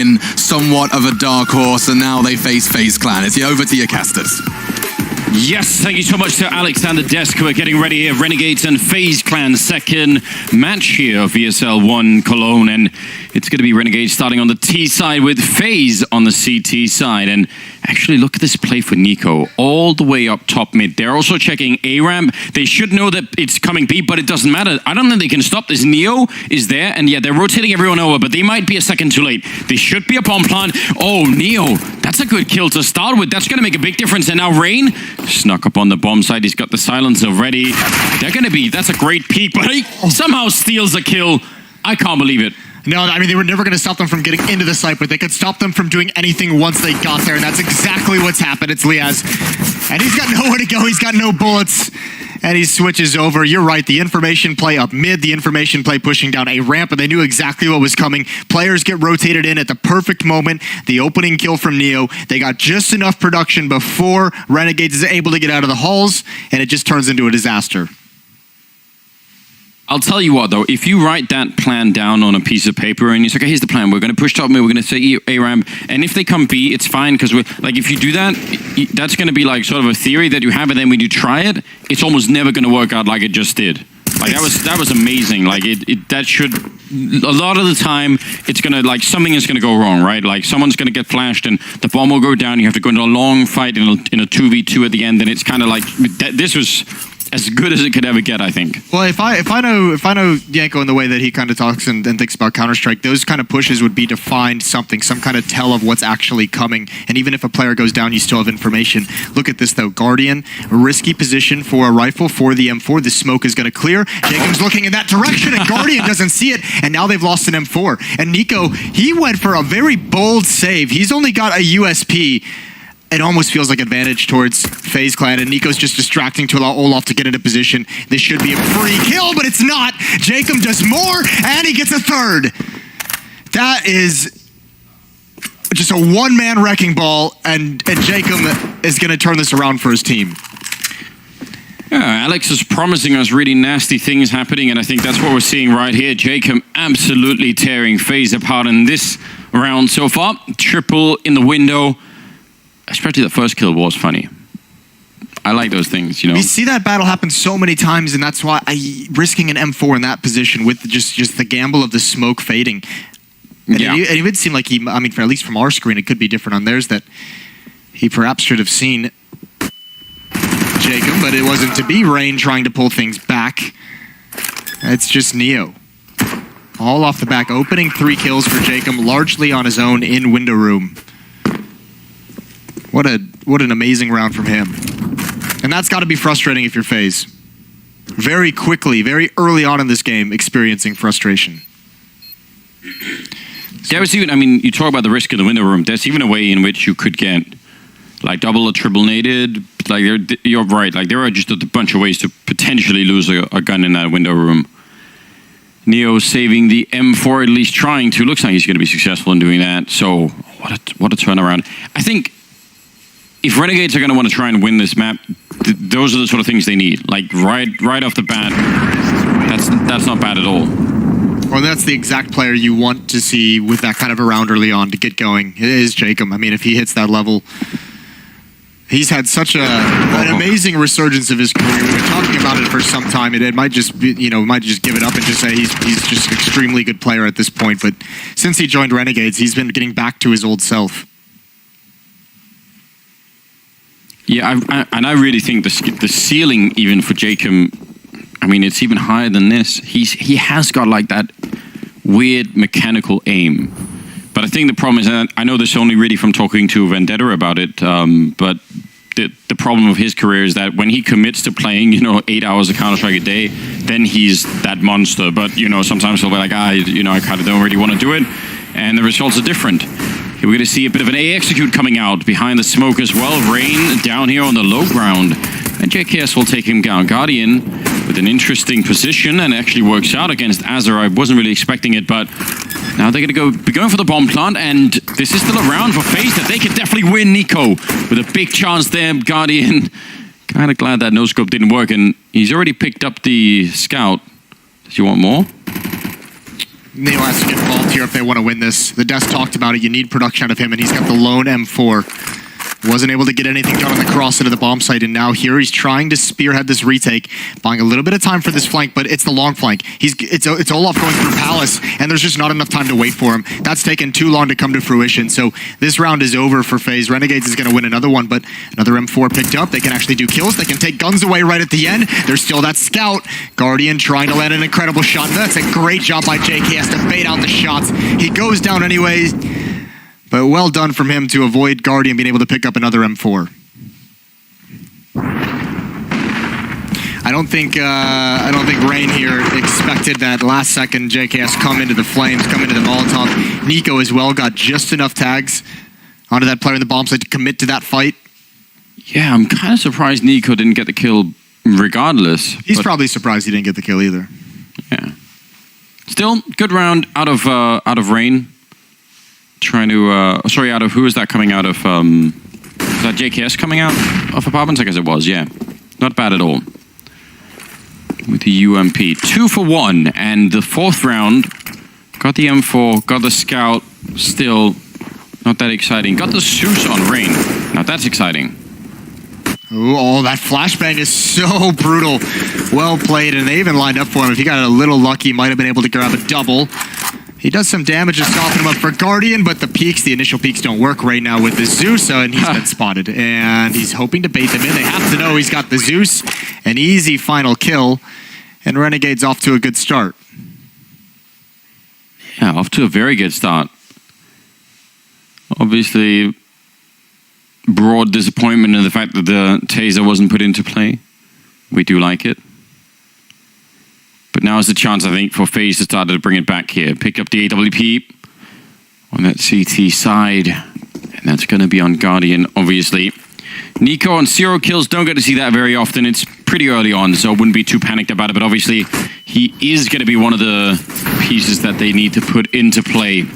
in somewhat of a dark horse, and now they face FaZe Clan. It's over to you, Casters. Yes, thank you so much to Alexander Desk. We're getting ready here. Renegades and FaZe Clan, second match here of ESL 1 Cologne. And it's going to be Renegades starting on the T side with FaZe on the CT side. And actually, look at this play for Nico. All the way up top mid. They're also checking A ramp. They should know that it's coming B, but it doesn't matter. I don't think they can stop this. Neo is there, and yeah, they're rotating everyone over, but they might be a second too late. They should be a bomb plant. Oh, Neo, that's a good kill to start with. That's going to make a big difference. And now Rain snuck up on the bomb side. He's got the silencer ready. They're going to be, that's a great peek, but he somehow steals a kill. I can't believe it. No, I mean, they were never going to stop them from getting into the site, but they could stop them from doing anything once they got there, and that's exactly what's happened. It's Liaz, and he's got nowhere to go. He's got no bullets, and he switches over. You're right, the information play up mid, the information play pushing down a ramp, and they knew exactly what was coming. Players get rotated in at the perfect moment. The opening kill from Neo. They got just enough production before Renegades is able to get out of the halls, and it just turns into a disaster. I'll tell you what, though, if you write that plan down on a piece of paper and you say, okay, here's the plan, we're going to push top mid, we're going to say A ramp, and if they come B, it's fine, because like, if you do that, that's going to be like sort of a theory that you have, and then when you try it, it's almost never going to work out like it just did. Like, that was amazing. Like, that should, a lot of the time, it's going to, like, something is going to go wrong, right? Like, someone's going to get flashed, and the bomb will go down, you have to go into a long fight in a 2v2 at the end, and it's kind of like, this was as good as it could ever get, I think. Well, if I know Yanko in the way that he kind of talks and thinks about Counter-Strike, those kind of pushes would be to find something, some kind of tell of what's actually coming. And even if a player goes down, you still have information. Look at this, though. Guardian, risky position for a rifle for the M4. The smoke is going to clear. Jacob's looking in that direction, and Guardian doesn't see it. And now they've lost an M4. And Nico, he went for a very bold save. He's only got a USP. It almost feels like advantage towards FaZe Clan, and Nico's just distracting to allow Olaf to get into position. This should be a free kill, but it's not. Jacob does more, and he gets a third. That is just a one-man wrecking ball, and Jacob is going to turn this around for his team. Yeah, Alex is promising us really nasty things happening, and I think that's what we're seeing right here. Jacob absolutely tearing FaZe apart in this round so far. Triple in the window. Especially the first kill was funny. I like those things, you know. We see that battle happen so many times, and that's why risking an M4 in that position with just the gamble of the smoke fading. And yeah. It would seem like he, I mean, at least from our screen, it could be different on theirs, that he perhaps should have seen Jacob, but it wasn't to be. Rain trying to pull things back. It's just Neo. All off the back, opening 3 kills for Jacob, largely on his own in window room. What an amazing round from him. And that's got to be frustrating if you're FaZe. Very quickly, very early on in this game, experiencing frustration. There's even, I mean, you talk about the risk in the window room. There's even a way in which you could get like double or triple naded. Like, you're right. Like, there are just a bunch of ways to potentially lose a gun in that window room. Neo saving the M4, at least trying to. Looks like he's going to be successful in doing that. So, what a turnaround. I think if Renegades are going to want to try and win this map, those are the sort of things they need. Like, right off the bat, that's not bad at all. Well, that's the exact player you want to see with that kind of a round early on to get going. It is Jacob. I mean, if he hits that level, he's had such an amazing resurgence of his career. We've been talking about it for some time. It might just be, might just give it up and just say he's just an extremely good player at this point. But since he joined Renegades, he's been getting back to his old self. Yeah, and I really think the ceiling even for Jacob, I mean, it's even higher than this. He has got like that weird mechanical aim. But I think the problem is, and I know this only really from talking to Vendetta about it, but the problem of his career is that when he commits to playing, 8 hours of Counter-Strike a day, then he's that monster. But, sometimes he'll be like, I kind of don't really want to do it. And the results are different. We're going to see a bit of an A execute coming out behind the smoke as well. Rain down here on the low ground. And JKS will take him down. Guardian with an interesting position and actually works out against Azar. I wasn't really expecting it, but now they're going to be going for the bomb plant, and this is still a round for FaZe that they could definitely win. Nico with a big chance there. Guardian, kind of glad that no-scope didn't work, and he's already picked up the scout. Does he want more? Neo has to get involved. involved here if they want to win this. The Desk talked about it. You need production out of him, and he's got the lone M4. Wasn't able to get anything done on the cross into the bomb site, and now here he's trying to spearhead this retake, buying a little bit of time for this flank, but it's the long flank. It's Olaf going through Palace, and there's just not enough time to wait for him. That's taken too long to come to fruition, so this round is over for FaZe. Renegades is going to win another one, but another M4 picked up. They can actually do kills. They can take guns away right at the end. There's still that scout. Guardian trying to land an incredible shot. That's a great job by Jake. He has to bait out the shots. He goes down anyways. But well done from him to avoid Guardian being able to pick up another M4. I don't think Rain here expected that last second JKS come into the flames, come into the Molotov. Nico as well got just enough tags onto that player in the bomb site to commit to that fight. Yeah, I'm kind of surprised Nico didn't get the kill regardless. He's probably surprised he didn't get the kill either. Yeah. Still, good round out of Rain. Trying to, sorry, out of, who is that coming out of, is that JKS coming out of apartments? I guess it was, yeah. Not bad at all. With the UMP. 2 for 1, and the fourth round, got the M4, got the Scout, still not that exciting. Got the Zeus on Rain. Now that's exciting. Oh, that flashbang is so brutal. Well played, and they even lined up for him. If he got a little lucky, might have been able to grab a double. He does some damage to soften him up for Guardian, but the initial peaks don't work right now with the Zeus, and he's been spotted. And he's hoping to bait them in. They have to know he's got the Zeus. An easy final kill, and Renegade's off to a good start. Yeah, off to a very good start. Obviously, broad disappointment in the fact that the taser wasn't put into play. We do like it. But now is the chance, I think, for FaZe to start to bring it back here. Pick up the AWP on that CT side. And that's going to be on Guardian, obviously. Nico on 0 kills. Don't get to see that very often. It's pretty early on, so I wouldn't be too panicked about it. But obviously, he is going to be one of the pieces that they need to put into play.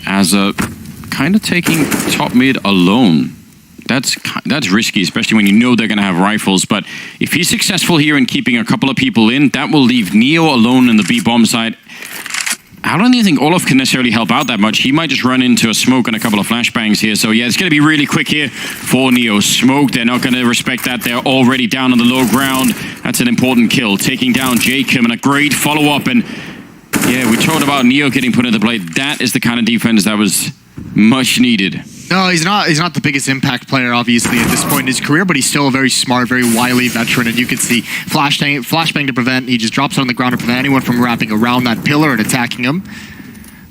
As a kind of taking top mid alone. That's risky, especially when you know they're going to have rifles. But if he's successful here in keeping a couple of people in, that will leave Neo alone in the B bomb side. I don't even think Olaf can necessarily help out that much. He might just run into a smoke and a couple of flashbangs here. So yeah, it's going to be really quick here for Neo. Smoke, they're not going to respect that. They're already down on the low ground. That's an important kill. Taking down Jacob and a great follow-up. And yeah, we talked about Neo getting put into play. That is the kind of defense that was much needed. No, he's not the biggest impact player, obviously, at this point in his career, but he's still a very smart, very wily veteran, and you can see flashbang to prevent. He just drops it on the ground to prevent anyone from wrapping around that pillar and attacking him.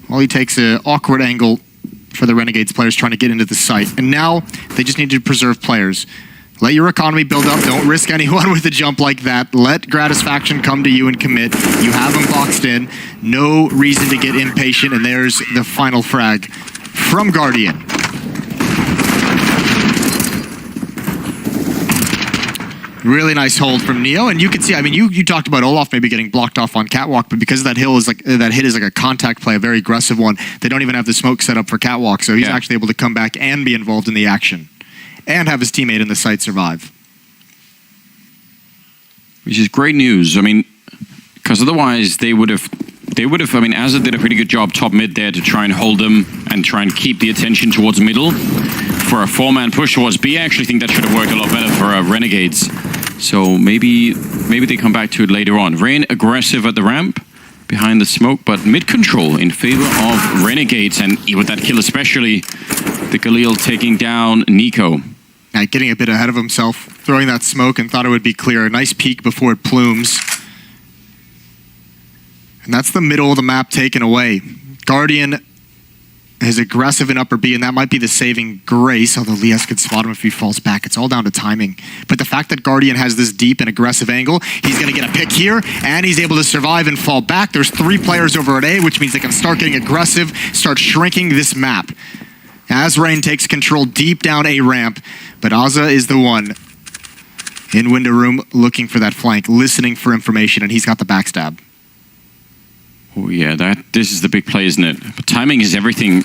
Well, he takes an awkward angle for the Renegades players trying to get into the site, and now they just need to preserve players. Let your economy build up. Don't risk anyone with a jump like that. Let Gratisfaction come to you and commit. You have them boxed in. No reason to get impatient, and there's the final frag from Guardian. Really nice hold from Neo, and you can see, I mean, you talked about Olaf maybe getting blocked off on Catwalk, but because that hit is like a contact play, a very aggressive one, they don't even have the smoke set up for Catwalk, so he's actually able to come back and be involved in the action, and have his teammate in the site survive. Which is great news. I mean, because otherwise they would have, I mean, Azza did a pretty good job top mid there to try and hold them and try and keep the attention towards middle. For a 4-man push towards B, I actually think that should have worked a lot better for Renegades. So maybe they come back to it later on. Rain aggressive at the ramp, behind the smoke, but mid-control in favor of Renegades, and with that kill especially, the Galil taking down Nico. Yeah, getting a bit ahead of himself, throwing that smoke and thought it would be clear. A nice peek before it plumes. And that's the middle of the map taken away. Guardian is aggressive in upper B, and that might be the saving grace, although Lias could spot him if he falls back. It's all down to timing. But the fact that Guardian has this deep and aggressive angle, he's going to get a pick here, and he's able to survive and fall back. There's 3 players over at A, which means they can start getting aggressive, start shrinking this map. As Rain takes control deep down A ramp, but Azza is the one in window room looking for that flank, listening for information, and he's got the backstab. Oh yeah, this is the big play, isn't it? But timing is everything.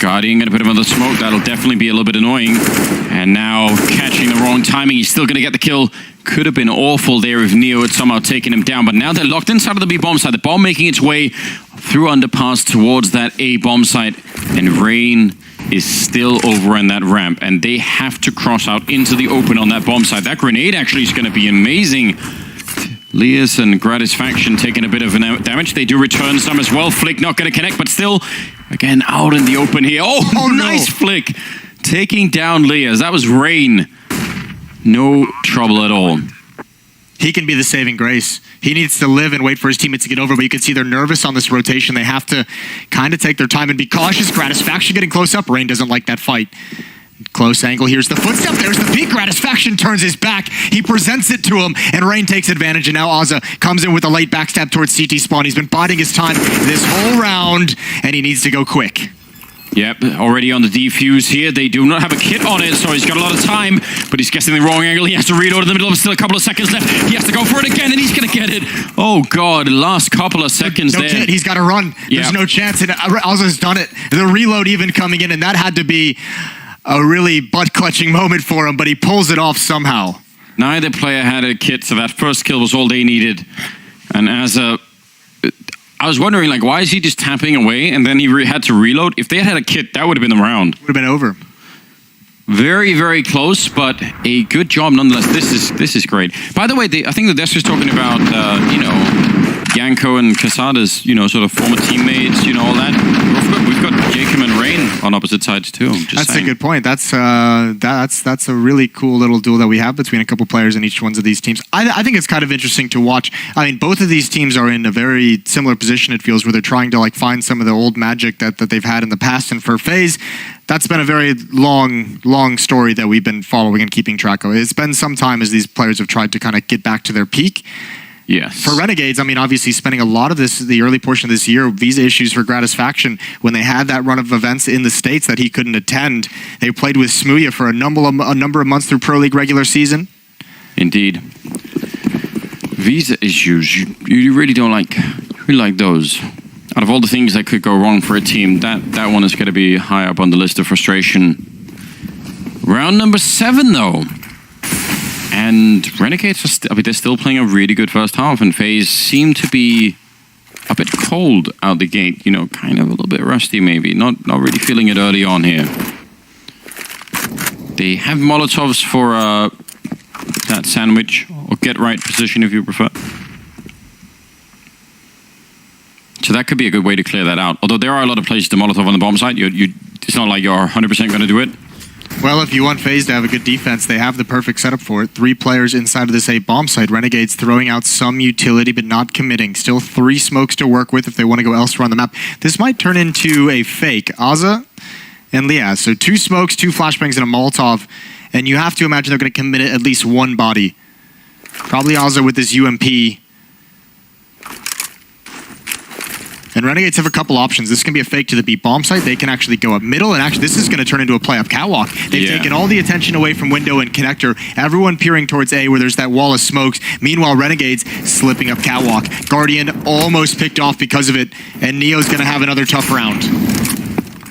Guardian gonna put him on the smoke. That'll definitely be a little bit annoying. And now catching the wrong timing. He's still gonna get the kill. could have been awful there if Neo had somehow taken him down. But now they're locked inside of the B bomb site. The bomb making its way through underpass towards that A bomb site. And Rain is still over on that ramp. And they have to cross out into the open on that bomb site. That grenade actually is going to be amazing. Lias and Gratisfaction taking a bit of damage. They do return some as well. Flick not going to connect, but still, again, out in the open here. Oh, nice Flick. Taking down Lias. That was Rain. No trouble at all. He can be the saving grace. He needs to live and wait for his teammates to get over, but you can see they're nervous on this rotation. They have to kind of take their time and be cautious. Gratisfaction getting close up. Rain doesn't like that fight. Close angle. Here's the footstep. There's the peak. Gratisfaction turns his back. He presents it to him, and Rain takes advantage. And now Azza comes in with a late backstab towards CT spawn. He's been biding his time this whole round, and he needs to go quick. Yep, already on the defuse here. They do not have a kit on it, so he's got a lot of time, but he's guessing the wrong angle. He has to reload in the middle of still a couple of seconds left. He has to go for it again, and he's going to get it. Oh, God, last couple of seconds no there. Kit. He's got to run. There's no chance. And Azza's done it. The reload even coming in, and that had to be a really butt-clutching moment for him, but he pulls it off somehow. Neither player had a kit, so that first kill was all they needed. And I was wondering, like, why is he just tapping away and then he had to reload? If they had a kit, that would have been the round. Would have been over. Very, very close, but a good job nonetheless. This is great. By the way, I think the desk was talking about, Yanko and Casada's, sort of former teammates, all that. We've got Jacob and Rain on opposite sides too. That's a good point. That's a really cool little duel that we have between a couple players in each one of these teams. I think it's kind of interesting to watch. I mean, both of these teams are in a very similar position, it feels, where they're trying to find some of the old magic that they've had in the past. And for Faze, that's been a very long story that we've been following and keeping track of. It's been some time as these players have tried to kind of get back to their peak. Yes. For Renegades, I mean, obviously spending a lot of the early portion of this year, visa issues for Gratisfaction, when they had that run of events in the States that he couldn't attend. They played with Smooya for a number of months through Pro League regular season. Indeed. Visa issues, you really don't like those. Out of all the things that could go wrong for a team, that one is going to be high up on the list of frustration. Round number 7, though. And Renegades they're still playing a really good first half, and Faze seem to be a bit cold out the gate. Kind of a little bit rusty, maybe. Not really feeling it early on here. They have Molotovs for that sandwich, or get right position if you prefer. So that could be a good way to clear that out. Although there are a lot of places to Molotov on the bomb site. It's not like you're 100% going to do it. Well, if you want Faze to have a good defense, they have the perfect setup for it. 3 players inside of this A bomb site. Renegades throwing out some utility, but not committing. Still 3 smokes to work with if they want to go elsewhere on the map. This might turn into a fake. Azza and Lias. So 2 smokes, 2 flashbangs, and a Molotov. And you have to imagine they're going to commit at least 1 body. Probably Azza with this UMP. And Renegades have a couple options. This can be a fake to the B bomb site. They can actually go up middle, and actually this is going to turn into a play up catwalk. They've taken all the attention away from window and connector. Everyone peering towards A where there's that wall of smokes. Meanwhile, Renegades slipping up catwalk. Guardian almost picked off because of it, and Neo's going to have another tough round.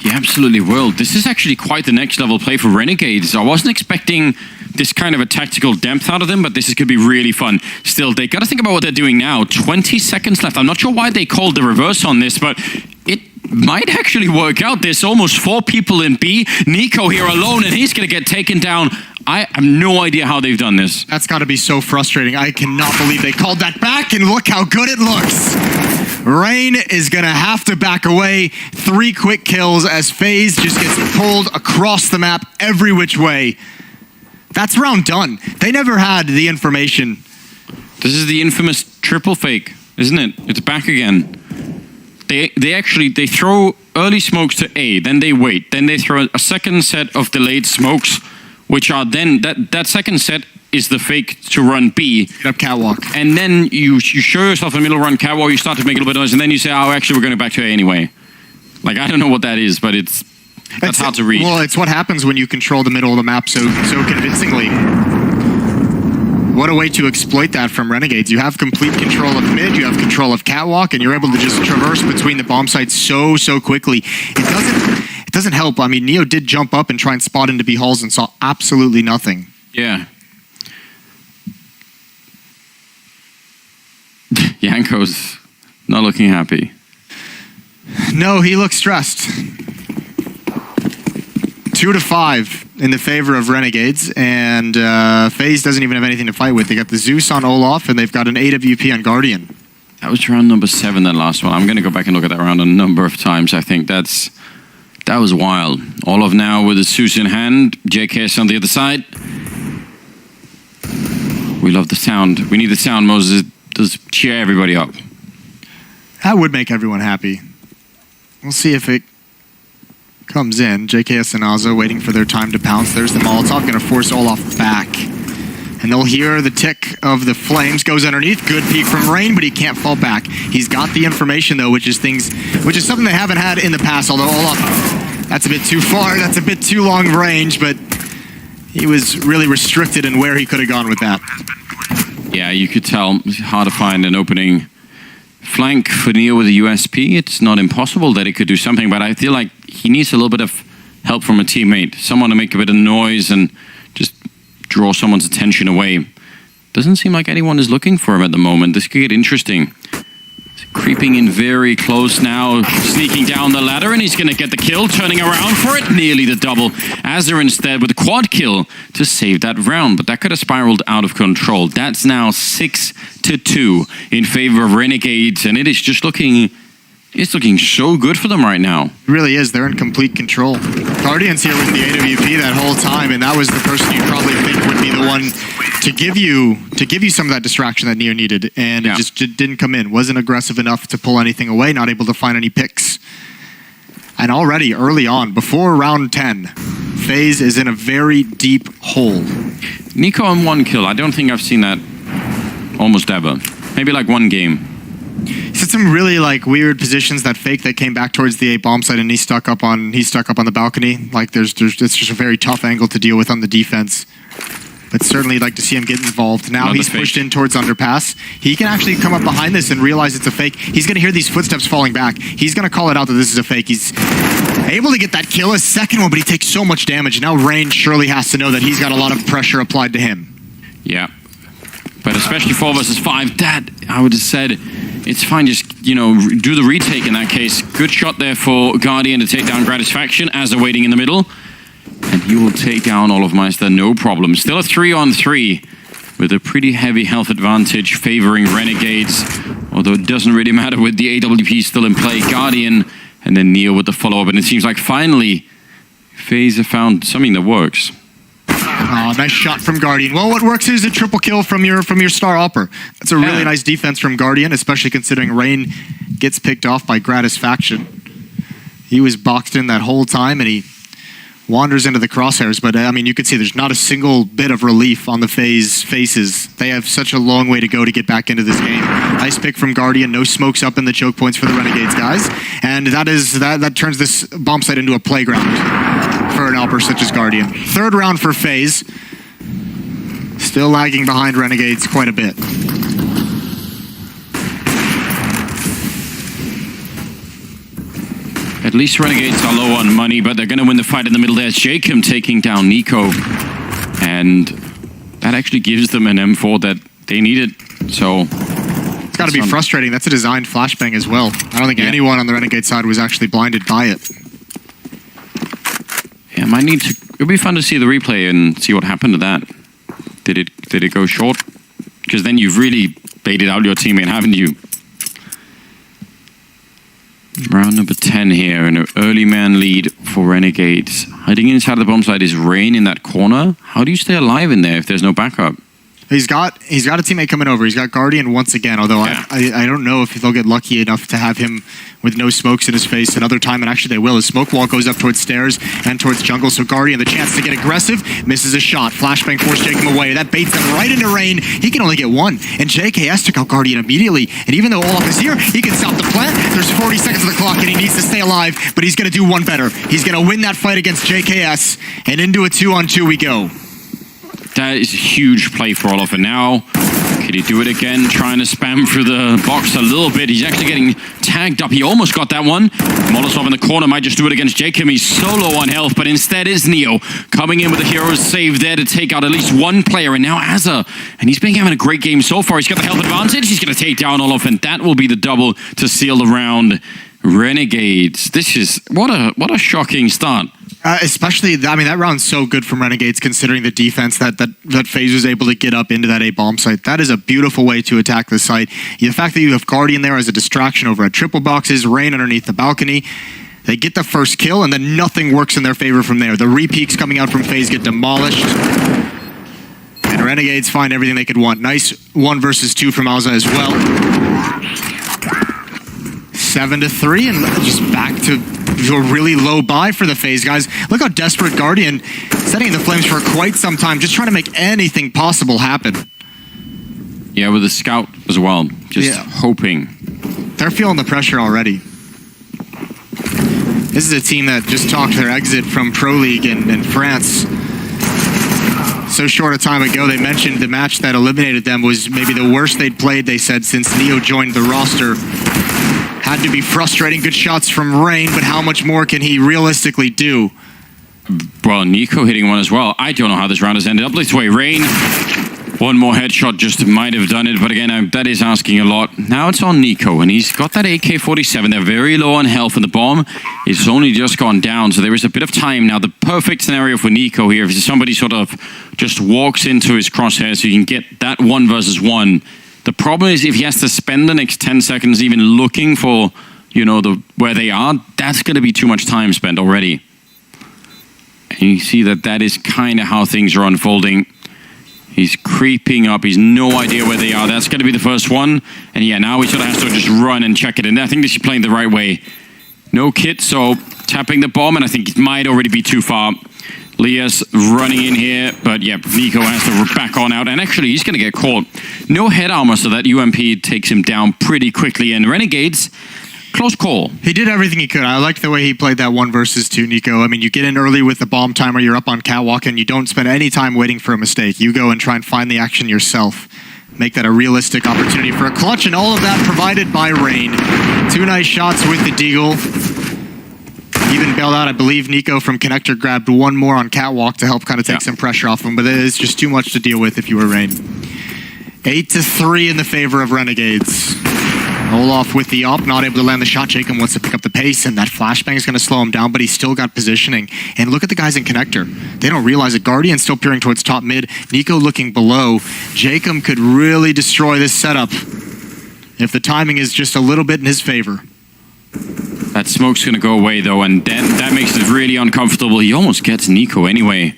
He absolutely will. This is actually quite the next level play for Renegades. I wasn't expecting this kind of a tactical depth out of them, but this is going to be really fun. Still, they got to think about what they're doing now. 20 seconds left. I'm not sure why they called the reverse on this, but it might actually work out. There's almost 4 people in B. Nico here alone, and he's going to get taken down. I have no idea how they've done this. That's got to be so frustrating. I cannot believe they called that back, and look how good it looks. Rain is going to have to back away. 3 quick kills as Faze just gets pulled across the map every which way. That's round done. They never had the information. This is the infamous triple fake, isn't it? It's back again. They throw early smokes to A, then they wait, then they throw a second set of delayed smokes, which are then that second set is the fake to run B. Get up catwalk. And then you show yourself in the middle run catwalk, you start to make a little bit of noise, and then you say, oh, actually, we're going back to A anyway. Like, I don't know what that is, but that's hard to read. Well, it's what happens when you control the middle of the map so convincingly. What a way to exploit that from Renegades. You have complete control of mid, you have control of catwalk, and you're able to just traverse between the bomb sites so quickly. It doesn't help. I mean, Neo did jump up and try and spot into B halls and saw absolutely nothing. Yeah. Yanko's not looking happy. No, he looks stressed. 2-5 in the favor of Renegades, and Faze doesn't even have anything to fight with. They got the Zeus on Olaf, and they've got an AWP on Guardian. That was round number 7, that last one. I'm going to go back and look at that round a number of times. I think that was wild. Olaf now with the Zeus in hand. JKS on the other side. We love the sound. We need the sound, Moses. Just cheer everybody up. That would make everyone happy. We'll see if it comes in. JKS and Aza waiting for their time to pounce. There's the Molotov, going to force Olaf back. And they'll hear the tick of the flames. Goes underneath. Good peek from Rain, but he can't fall back. He's got the information, though, which is something they haven't had in the past. Although Olaf, that's a bit too far. That's a bit too long range, but he was really restricted in where he could have gone with that. Yeah, you could tell. It's hard to find an opening flank for Neo with the USP. It's not impossible that he could do something, but I feel like he needs a little bit of help from a teammate. Someone to make a bit of noise and just draw someone's attention away. Doesn't seem like anyone is looking for him at the moment. This could get interesting. He's creeping in very close now, sneaking down the ladder, and he's going to get the kill, turning around for it. Nearly the double. Azir instead with a quad kill to save that round, but that could have spiraled out of control. That's now 6-2 in favor of Renegades, and it is just looking... It's looking so good for them right now. It really is. They're in complete control. Guardian's here with the AWP that whole time, and that was the person you'd probably think would be the one to give you some of that distraction that Neo needed, and it just didn't come in. Wasn't aggressive enough to pull anything away, not able to find any picks. And already early on, before round 10, Faze is in a very deep hole. Nico on 1 kill. I don't think I've seen that almost ever. Maybe like 1 game. He's had some really weird positions. That fake that came back towards the A bomb site, and he's stuck up on the balcony. It's just a very tough angle to deal with on the defense. But certainly like to see him get involved. Now he's pushed in towards underpass. He can actually come up behind this and realize it's a fake. He's going to hear these footsteps falling back. He's going to call it out that this is a fake. He's able to get that kill, a second one, but he takes so much damage. Now Rain surely has to know that he's got a lot of pressure applied to him. Yeah. But especially 4 versus 5, that, I would have said, it's fine, just, do the retake in that case. Good shot there for Guardian to take down Gratisfaction as they're waiting in the middle. And he will take down Olofmeister, no problem. Still a 3-on-3 with a pretty heavy health advantage favoring Renegades. Although it doesn't really matter with the AWP still in play. Guardian and then Neo with the follow-up. And it seems like finally, FaZe have found something that works. Oh, nice shot from Guardian. Well, what works is a triple kill from your star opper. That's a really nice defense from Guardian, especially considering Rain gets picked off by Gratisfaction. He was boxed in that whole time, and he wanders into the crosshairs. But, I mean, you can see there's not a single bit of relief on the FaZe faces. They have such a long way to go to get back into this game. Nice pick from Guardian. No smokes up in the choke points for the Renegades guys. And that turns this bomb site into a playground for an Alper such as Guardian. Third round for FaZe. Still lagging behind Renegades quite a bit. At least Renegades are low on money, but they're going to win the fight in the middle. There's Jacob taking down Nico. And that actually gives them an M4 that they needed. So it's got to be frustrating. That's a designed flashbang as well. I don't think anyone on the Renegade side was actually blinded by it. Yeah, it would be fun to see the replay and see what happened to that. Did it go short? Because then you've really baited out your teammate, haven't you? Round number 10 here, and an early man lead for Renegades. Hiding inside the bomb site is Rain in that corner. How do you stay alive in there if there's no backup? He's got a teammate coming over. He's got Guardian once again, although I don't know if they'll get lucky enough to have him with no smokes in his face another time, and actually they will. His smoke wall goes up towards stairs and towards jungle, so Guardian, the chance to get aggressive, misses a shot. Flashbang forced Jacob away. That baits him right into Rain. He can only get one, and JKS took out Guardian immediately, and even though Olaf is here, he can stop the plant. There's 40 seconds of the clock, and he needs to stay alive, but he's going to do one better. He's going to win that fight against JKS, and into a 2-on-2 we go. That is a huge play for Olaf, and now Could he do it again? Trying to spam through the box a little bit. He's actually getting tagged up. He almost got that one. Molotov in the corner might just do it against Jacob. He's so low on health, but instead is Neo coming in with a hero's save there to take out at least one player. And now Azza, and he's been having a great game so far. He's got the health advantage. He's going to take down Olof, and that will be the double to seal the round. Renegades. This is what a shocking start. Especially, I mean, that round's so good from Renegades considering the defense that Faze was able to get up into that A bomb site. That is a beautiful way to attack the site. The fact that you have Guardian there as a distraction over at triple boxes, Rain underneath the balcony. They get the first kill, and then nothing works in their favor from there. The re-peaks coming out from Faze get demolished. And Renegades find everything they could want. Nice 1 versus 2 from Alza as well. 7-3, and just back to a really low buy for the Faze guys. Look how desperate Guardian, setting in the flames for quite some time, just trying to make anything possible happen. Yeah, with the scout as well, just hoping. They're feeling the pressure already. This is a team that just talked their exit from Pro League in France so short a time ago. They mentioned the match that eliminated them was maybe the worst they'd played, they said, since Neo joined the roster. Had to be frustrating. Good shots from Rain, but how much more can he realistically do? Well, Nico hitting one as well. I don't know how this round has ended up this way. Rain, one more headshot just might have done it, but again, that is asking a lot. Now it's on Nico, and he's got that AK-47. They're very low on health, and the bomb is only just gone down, so there is a bit of time. Now, the perfect scenario for Nico here, if somebody sort of just walks into his crosshair so you can get that 1 versus 1. The problem is if he has to spend the next 10 seconds even looking for, you know, where they are, that's going to be too much time spent already. And you see that is kind of how things are unfolding. He's creeping up. He's no idea where they are. That's going to be the first one. And yeah, now he sort of has to just run and check it. And I think this is playing the right way. No kit, so tapping the bomb, and I think it might already be too far. Lias running in here, but yeah, Nico has to back on out, and actually he's going to get caught. No head armor, so that UMP takes him down pretty quickly, and Renegades, close call. He did everything he could. I liked the way he played that 1 versus 2, Nico. I mean, you get in early with the bomb timer, you're up on catwalk, and you don't spend any time waiting for a mistake. You go and try and find the action yourself. Make that a realistic opportunity for a clutch, and all of that provided by Rain. 2 nice shots with the Deagle. Even bailed out, I believe Nico from Connector grabbed 1 more on catwalk to help kind of take some pressure off him, but it is just too much to deal with if you were Rain. 8-3 in the favor of Renegades. Olaf with the op, not able to land the shot. Jacob wants to pick up the pace, and that flashbang is going to slow him down, but he's still got positioning. And look at the guys in Connector. They don't realize it. Guardian still peering towards top mid. Nico looking below. Jacob could really destroy this setup if the timing is just a little bit in his favor. That smoke's going to go away, though, and that makes it really uncomfortable. He almost gets Nico anyway.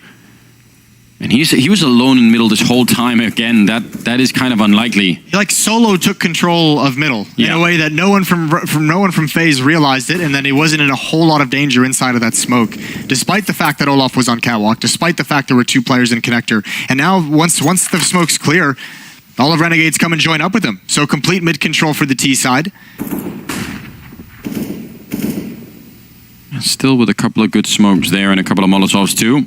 And he was alone in middle this whole time. Again, that is kind of unlikely. He like solo took control of middle in a way that no one from Faze realized it, and then he wasn't in a whole lot of danger inside of that smoke, despite the fact that Olaf was on catwalk, despite the fact there were 2 players in Connector. And now once the smoke's clear, all of Renegades come and join up with them. So complete mid control for the T side. Still with a couple of good smokes there and a couple of Molotovs too.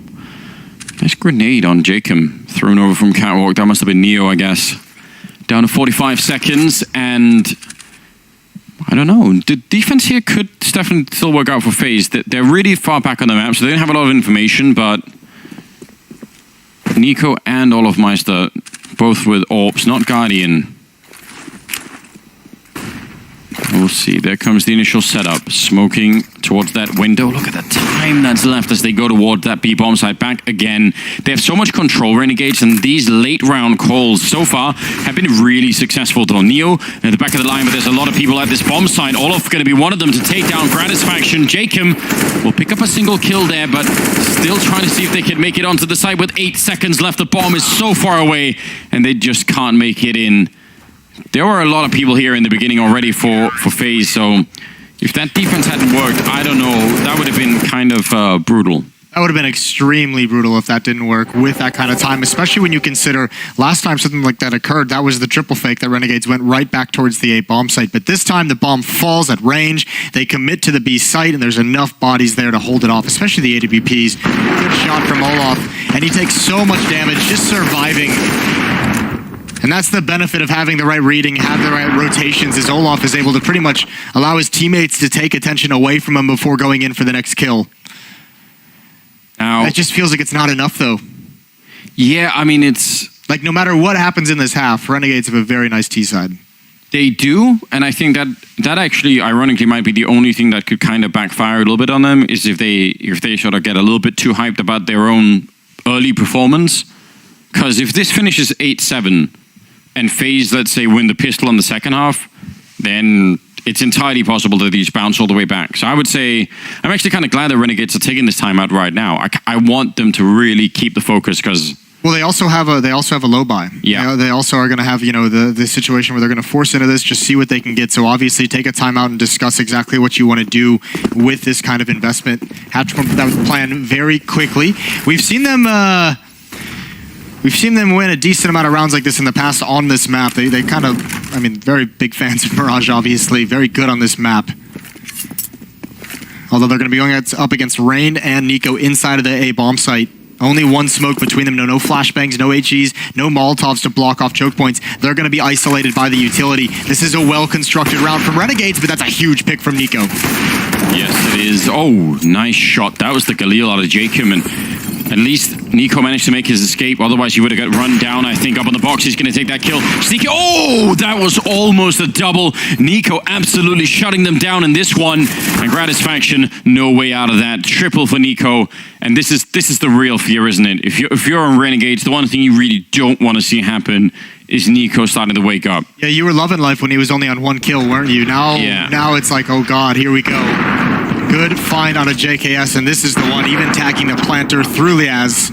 Nice grenade on Jacob, thrown over from catwalk. That must have been Neo, I guess. Down to 45 seconds, and I don't know. The defense here could definitely still work out for Faze. They're really far back on the map, so they don't have a lot of information, but Nico and Olaf Meister, both with orbs, not Guardian. We'll see. There comes the initial setup. Smoking towards that window. Look at the time that's left as they go toward that B-bomb site. Back again. They have so much control, Renegades, and these late round calls so far have been really successful. Though Neo at the back of the line, but there's a lot of people at this bomb site. Olaf going to be one of them to take down Gratisfaction. Jacob will pick up a single kill there, but still trying to see if they can make it onto the site with 8 seconds left. The bomb is so far away, and they just can't make it in. There were a lot of people here in the beginning already for Faze, so if that defense hadn't worked, I don't know, that would have been kind of brutal. That would have been extremely brutal if that didn't work with that kind of time, especially when you consider last time something like that occurred, that was the triple fake that Renegades went right back towards the A bomb site. But this time the bomb falls at range, they commit to the B site, and there's enough bodies there to hold it off, especially the AWPs. Good shot from Olaf, and he takes so much damage just surviving. And that's the benefit of having the right reading, have the right rotations, is Olaf is able to pretty much allow his teammates to take attention away from him before going in for the next kill. Now, It just feels like it's not enough, though. yeah, I mean, it's... Like, no matter what happens in this half, Renegades have a very nice T-side. They do, and I think that actually, ironically, might be the only thing that could kind of backfire a little bit on them, is if they sort of get a little bit too hyped about their own early performance. Because if this finishes 8-7, and FaZe, let's say, win the pistol in the second half, then it's entirely possible that these bounce all the way back. So I would say, I'm actually kind of glad that Renegades are taking this time out right now. I want them to really keep the focus, because... Well, they also have a low buy. Yeah. You know, they also are going to have, the situation where they're going to force into this, just see what they can get. So obviously take a time out and discuss exactly what you want to do with this kind of investment. Have to come up with that plan very quickly. We've seen them win a decent amount of rounds like this in the past on this map. They kind of, I mean, very big fans of Mirage, obviously. Very good on this map. Although they're going to be going up against Rain and Nico inside of the A bomb site. Only one smoke between them. No flashbangs, no HEs, no Molotovs to block off choke points. They're going to be isolated by the utility. This is a well-constructed round from Renegades, but that's a huge pick from Nico. Yes, it is. Oh, nice shot. That was the Galil out of Jacob, and at least Nico managed to make his escape. Otherwise, he would have got run down, I think, up on the box. He's going to take that kill. Sneaky. Oh, that was almost a double. Nico absolutely shutting them down in this one. And Gratisfaction, no way out of that. Triple for Nico. And this is the real fear, isn't it? If you're on Renegades, the one thing you really don't want to see happen is Nico starting to wake up. Yeah, you were loving life when he was only on one kill, weren't you? Now it's like, oh God, here we go. Good find out of JKS, and this is the one, even tagging the planter through Liaz.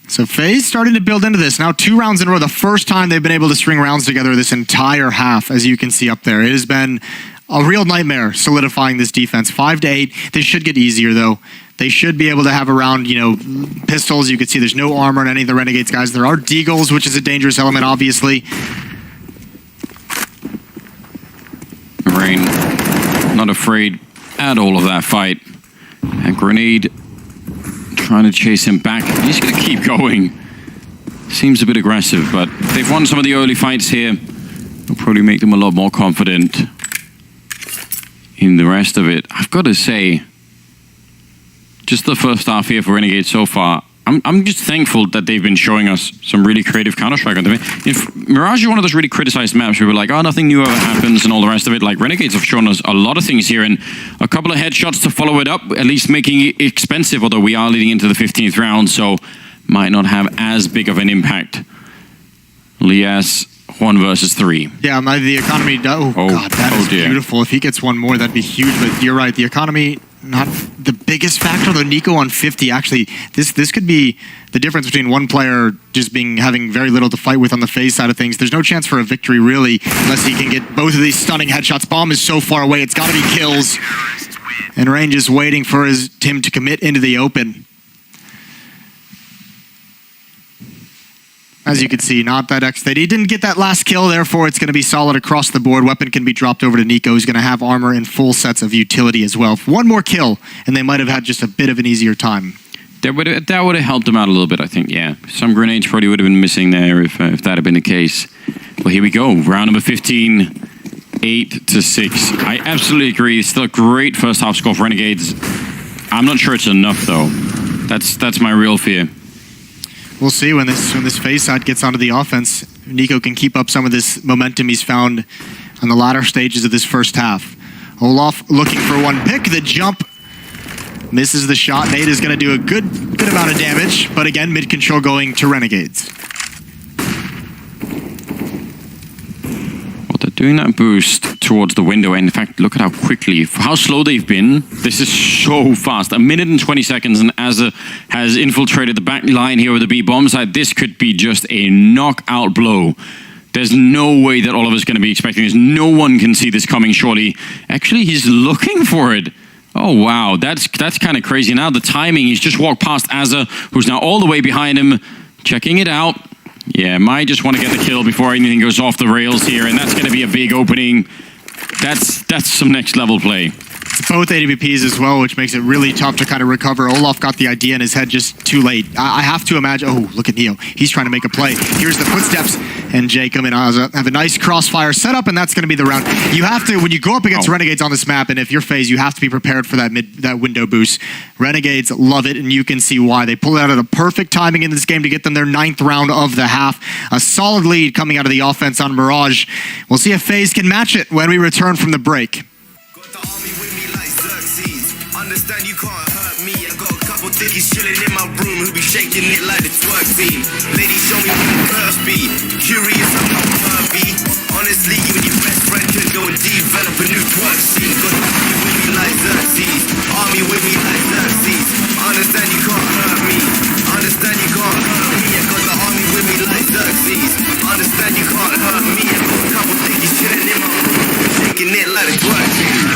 So FaZe starting to build into this. Now 2 rounds in a row, the first time they've been able to string rounds together this entire half, as you can see up there. It has been a real nightmare solidifying this defense. 5-8. They should get easier, though. They should be able to have around, pistols. You can see there's no armor on any of the Renegades guys. There are deagles, which is a dangerous element, obviously. Rain, not afraid at all of that fight. And Grenade trying to chase him back. He's going to keep going. Seems a bit aggressive, but they've won some of the early fights here. It'll probably make them a lot more confident in the rest of it. I've got to say, just the first half here for Renegade so far, I'm just thankful that they've been showing us some really creative Counter-Strike on the If Mirage is one of those really criticized maps where we're like, oh, nothing new ever happens and all the rest of it. Like, Renegades have shown us a lot of things here, and a couple of headshots to follow it up, at least making it expensive, although we are leading into the 15th round, so might not have as big of an impact. Lias, 1 versus 3. Yeah, the economy... Oh, God, that is beautiful. If he gets one more, that'd be huge, but you're right. The economy... Not the biggest factor, though. Nico on 50, actually, this could be the difference between one player just having very little to fight with on the FaZe side of things. There's no chance for a victory, really, unless he can get both of these stunning headshots. Bomb is so far away, it's got to be kills. And Rain just waiting for him to commit into the open. As you can see, not that X-State. He didn't get that last kill, therefore it's going to be solid across the board. Weapon can be dropped over to Nico, who's going to have armor and full sets of utility as well. One more kill, and they might have had just a bit of an easier time. That would have helped them out a little bit, I think, yeah. Some grenades probably would have been missing there if that had been the case. Well, here we go. Round number 15, 8-6. I absolutely agree. It's still a great first half score for Renegades. I'm not sure it's enough, though. That's my real fear. We'll see when this FaZe side gets onto the offense. Nico can keep up some of this momentum he's found on the latter stages of this first half. Olaf looking for one pick. The jump misses the shot. Nate is going to do a good amount of damage, but again, mid control going to Renegades. Well, they're doing that boost towards the window, and in fact, look at how quickly, how slow they've been. This is so fast. 1 minute and 20 seconds, and Azza has infiltrated the back line here with the B bomb side. This could be just a knockout blow. There's no way that Oliver's going to be expecting this. No one can see this coming, surely. Actually, he's looking for it. Oh, wow. That's kind of crazy. Now the timing, he's just walked past Azza, who's now all the way behind him, checking it out. Yeah, might just want to get the kill before anything goes off the rails here, and that's going to be a big opening. That's some next level play. It's both AWPs as well, which makes it really tough to kind of recover. Olaf got the idea in his head just too late. I have to imagine... Oh, look at Neo. He's trying to make a play. Here's the footsteps, and Jacob and Azza have a nice crossfire setup, and that's going to be the round. You have to, when you go up against Renegades on this map, and if you're Faze, you have to be prepared for that window boost. Renegades love it, and you can see why. They pulled it out of the perfect timing in this game to get them their 9th round of the half. A solid lead coming out of the offense on Mirage. We'll see if Faze can match it when we return from the break. Understand you can't hurt me. I got a couple dickies chilling in my room who be shaking it like the twerk scene. Ladies, show me what the curves be. Curious, I'm not pervy. Honestly, you and your best friend could go and develop a new twerk scene. Got the army with me like Xerxes. Army with me like Xerxes. Understand you can't hurt me. Understand you can't hurt me. I got the army with me like Xerxes. Understand you can't hurt me. I got a couple dickies chilling in my room shaking it like the twerk scene.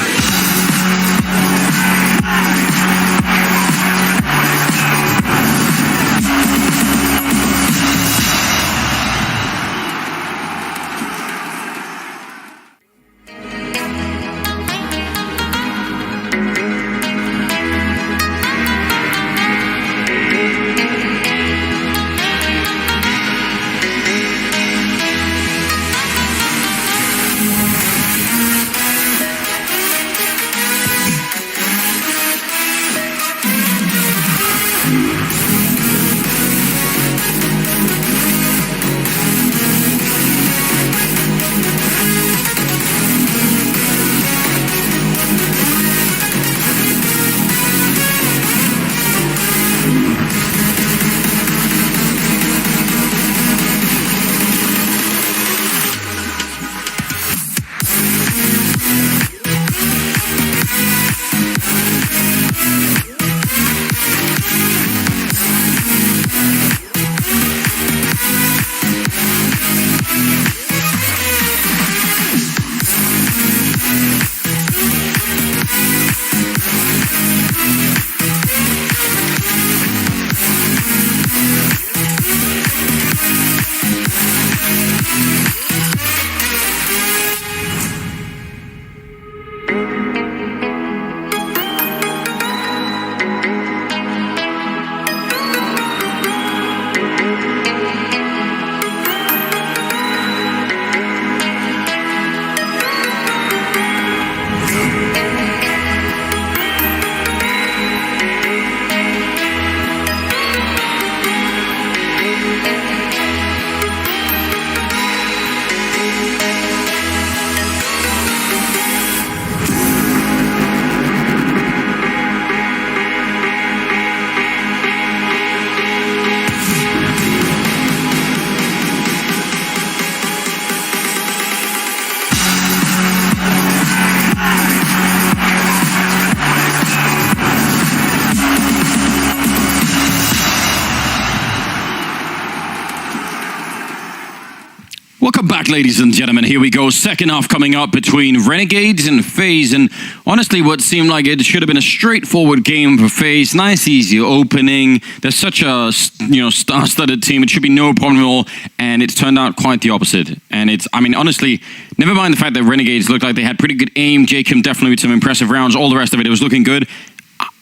Welcome back, ladies and gentlemen. Here we go. Second half coming up between Renegades and Faze. And honestly, what seemed like it should have been a straightforward game for Faze. Nice, easy opening. They're such a star-studded team. It should be no problem at all. And it's turned out quite the opposite. And it's, I mean, honestly, never mind the fact that Renegades looked like they had pretty good aim. Jacob definitely with some impressive rounds. All the rest of it was looking good.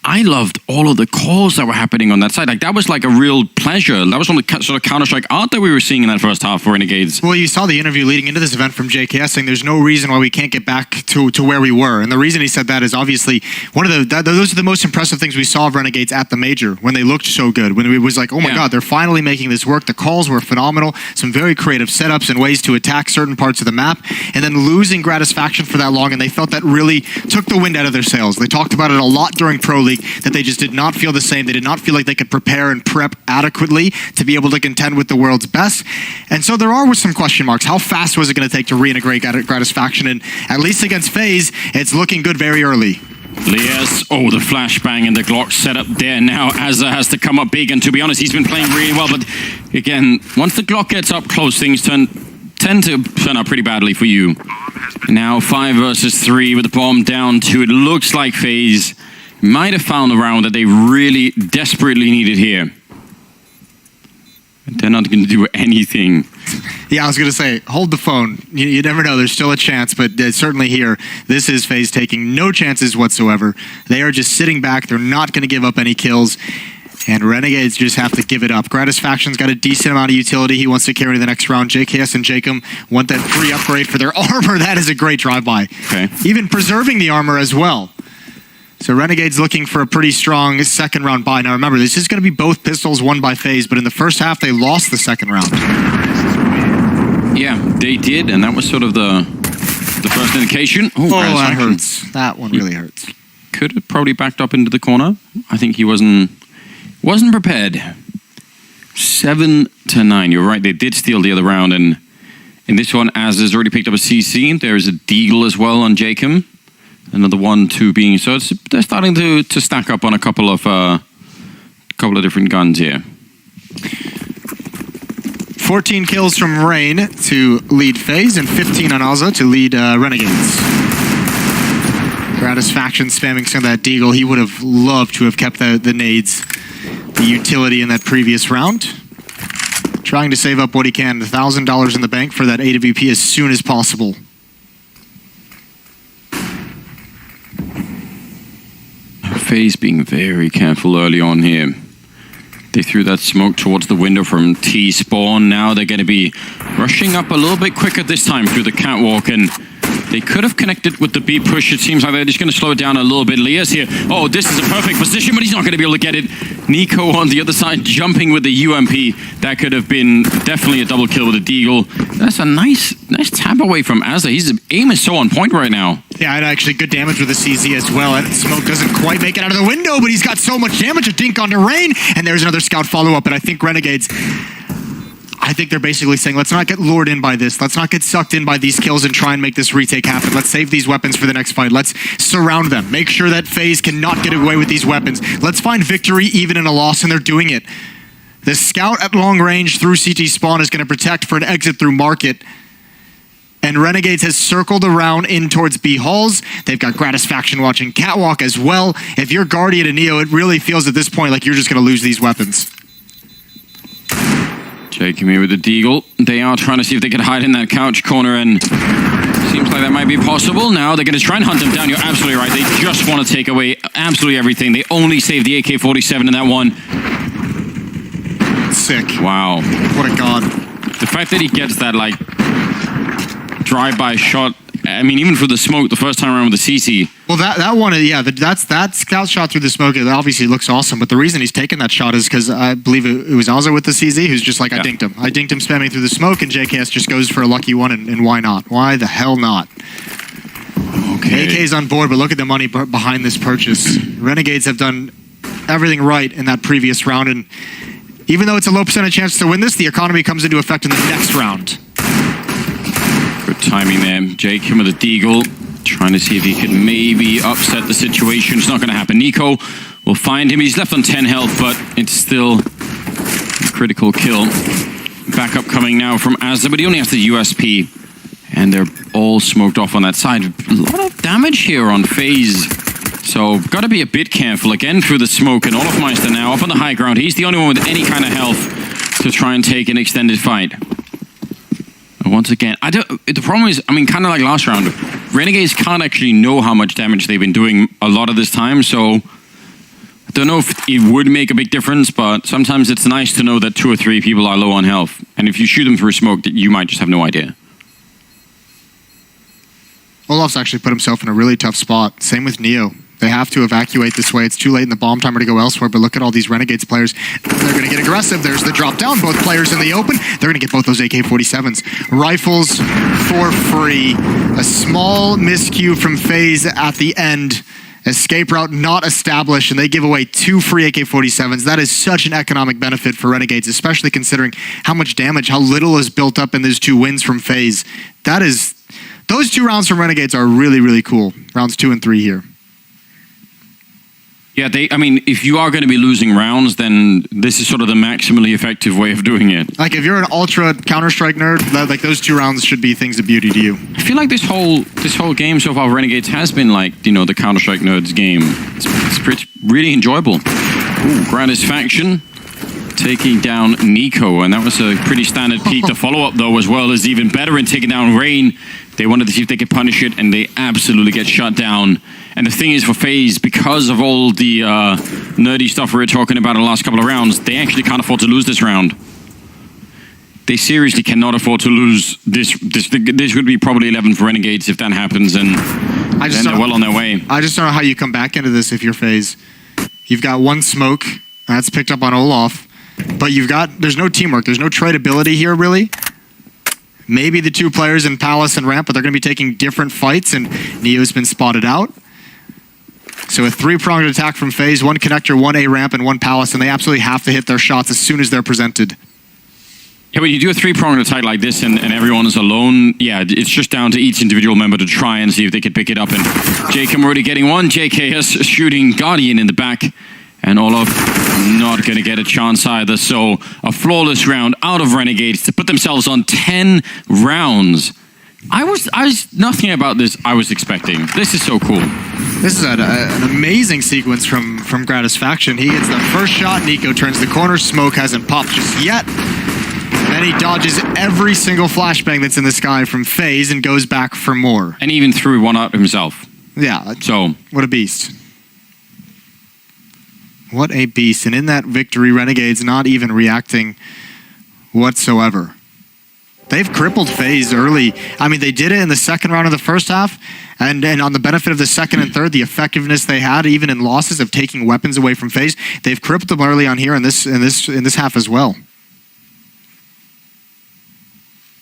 I loved all of the calls that were happening on that side. Like, that was like a real pleasure. That was on the sort of Counter-Strike art that we were seeing in that first half for Renegades. Well, you saw the interview leading into this event from JKS saying there's no reason why we can't get back to where we were. And the reason he said that is obviously those are the most impressive things we saw of Renegades at the Major, when they looked so good. When it was like, oh my God, they're finally making this work. The calls were phenomenal. Some very creative setups and ways to attack certain parts of the map. And then losing Gratisfaction for that long, and they felt that really took the wind out of their sails. They talked about it a lot during Pro League, that they just did not feel the same. They did not feel like they could prepare and prep adequately to be able to contend with the world's best. And so there are some question marks. How fast was it going to take to reintegrate Gratisfaction? And at least against Faze, it's looking good very early. Yes, oh, the flashbang and the Glock set up there now. Azza has to come up big, and to be honest, he's been playing really well. But again, once the Glock gets up close, things tend to turn out pretty badly for you. Now 5 versus 3 with the bomb down 2. It looks like Faze might have found a round that they really desperately needed here. They're not going to do anything. Yeah, I was going to say, hold the phone. You never know. There's still a chance, but certainly here, this is FaZe taking no chances whatsoever. They are just sitting back. They're not going to give up any kills, and Renegades just have to give it up. Gratisfaction's got a decent amount of utility he wants to carry to the next round. JKS and Jacob want that free upgrade for their armor. That is a great drive-by. Okay. Even preserving the armor as well. So Renegades looking for a pretty strong second round buy. Now remember, this is going to be both pistols won by FaZe, but in the first half, they lost the second round. Yeah, they did, and that was sort of the first indication. Oh, that hurts. That one really hurts. Could have probably backed up into the corner. I think he wasn't prepared. 7-9. You're right, they did steal the other round, and in this one, Az has already picked up a CC. There is a Deagle as well on Jacob. Another 1-2 being, so they're starting to stack up on a couple of different guns here. 14 kills from Rain to lead FaZe and 15 on Alza to lead Renegades. Gratisfaction spamming some of that Deagle. He would have loved to have kept the nades, the utility in that previous round. Trying to save up what he can, $1,000 in the bank for that AWP as soon as possible. FaZe being very careful early on here. They threw that smoke towards the window from T-spawn. Now they're going to be rushing up a little bit quicker this time through the catwalk, and they could have connected with the B push. It seems like they're just going to slow it down a little bit. Lia's here. Oh, this is a perfect position, but he's not going to be able to get it. Nico on the other side jumping with the UMP. That could have been definitely a double kill with a Deagle. That's a nice tap away from Azza. His aim is so on point right now. Yeah, and actually good damage with the CZ as well. And Smoke doesn't quite make it out of the window, but he's got so much damage. A dink onto Rain, and there's another scout follow-up. And I think Renegades, they're basically saying, let's not get lured in by this. Let's not get sucked in by these kills and try and make this retake happen. Let's save these weapons for the next fight. Let's surround them. Make sure that FaZe cannot get away with these weapons. Let's find victory even in a loss, and they're doing it. The scout at long range through CT spawn is going to protect for an exit through market. And Renegades has circled around in towards B halls. They've got Gratisfaction watching catwalk as well. If you're Guardian and Neo, it really feels at this point like you're just going to lose these weapons. Jacob here with the Deagle. They are trying to see if they can hide in that couch corner, and seems like that might be possible. Now they're going to try and hunt them down. You're absolutely right. They just want to take away absolutely everything. They only saved the AK-47 in that one. Sick. Wow. What a god. The fact that he gets that, like, drive-by shot, I mean, even for the smoke the first time around with the CC. Well, that one, yeah, that scout shot through the smoke, it obviously looks awesome, but the reason he's taking that shot is because I believe it was Alza with the CZ who's just like, I dinked him. I dinked him spamming through the smoke, and JKS just goes for a lucky one, and why not? Why the hell not? Okay. AK's on board, but look at the money behind this purchase. Renegades have done everything right in that previous round, and even though it's a low percentage chance to win this, the economy comes into effect in the next round. Good timing there. Jacob with a Deagle, trying to see if he can maybe upset the situation. It's not going to happen. Nico will find him. He's left on 10 health, but it's still a critical kill. Backup coming now from Azza, but he only has the USP. And they're all smoked off on that side. A lot of damage here on FaZe. So, got to be a bit careful. Again, through the smoke, and Olofmeister now up on the high ground. He's the only one with any kind of health to try and take an extended fight. Once again, the problem is, I mean, kind of like last round, Renegades can't actually know how much damage they've been doing a lot of this time, so I don't know if it would make a big difference, but sometimes it's nice to know that 2 or 3 people are low on health, and if you shoot them through smoke, you might just have no idea. Olof's actually put himself in a really tough spot. Same with Neo. They have to evacuate this way. It's too late in the bomb timer to go elsewhere, but look at all these Renegades players. They're going to get aggressive. There's the drop down. Both players in the open. They're going to get both those AK-47s. Rifles for free. A small miscue from FaZe at the end. Escape route not established, and they give away 2 free AK-47s. That is such an economic benefit for Renegades, especially considering how much damage, how little is built up in those 2 wins from FaZe. Those 2 rounds from Renegades are really, really cool. Rounds 2 and 3 here. Yeah, I mean, if you are going to be losing rounds, then this is sort of the maximally effective way of doing it. Like, if you're an ultra Counter-Strike nerd, like, those 2 rounds should be things of beauty to you. I feel like this whole game so far, Renegades, has been like, you know, the Counter-Strike nerds game. It's pretty, really enjoyable. Ooh, Gratisfaction taking down Nico, and that was a pretty standard peak. The follow-up, though, as well, is even better in taking down Rain. They wanted to see if they could punish it, and they absolutely get shut down. And the thing is, for FaZe, because of all the nerdy stuff we were talking about in the last couple of rounds, they actually can't afford to lose this round. They seriously cannot afford to lose this. This would be probably 11 for Renegades if that happens, and then they're well on their way. I just don't know how you come back into this if you're FaZe. You've got one smoke, that's picked up on Olaf, but there's no teamwork, there's no tradability here, really. Maybe the two players in Palace and Ramp, but they're going to be taking different fights, and Neo's been spotted out. So a three-pronged attack from FaZe, one connector, one A Ramp, and one Palace, and they absolutely have to hit their shots as soon as they're presented. Yeah, when you do a three-pronged attack like this and everyone is alone, yeah, it's just down to each individual member to try and see if they can pick it up. And JK already getting one. JKS shooting Guardian in the back. And Olaf not going to get a chance either. So a flawless round out of Renegades to put themselves on 10 rounds. I was nothing about this I was expecting. This is so cool. This is an amazing sequence from Gratisfaction. He gets the first shot. Nico turns the corner. Smoke hasn't popped just yet. Then he dodges every single flashbang that's in the sky from FaZe and goes back for more. And even threw one out himself. Yeah. So what a beast. What a beast. And in that victory, Renegades not even reacting whatsoever. They've crippled FaZe early. I mean, they did it in the second round of the first half, and on the benefit of the second and third, the effectiveness they had, even in losses of taking weapons away from FaZe, they've crippled them early on here in this half as well.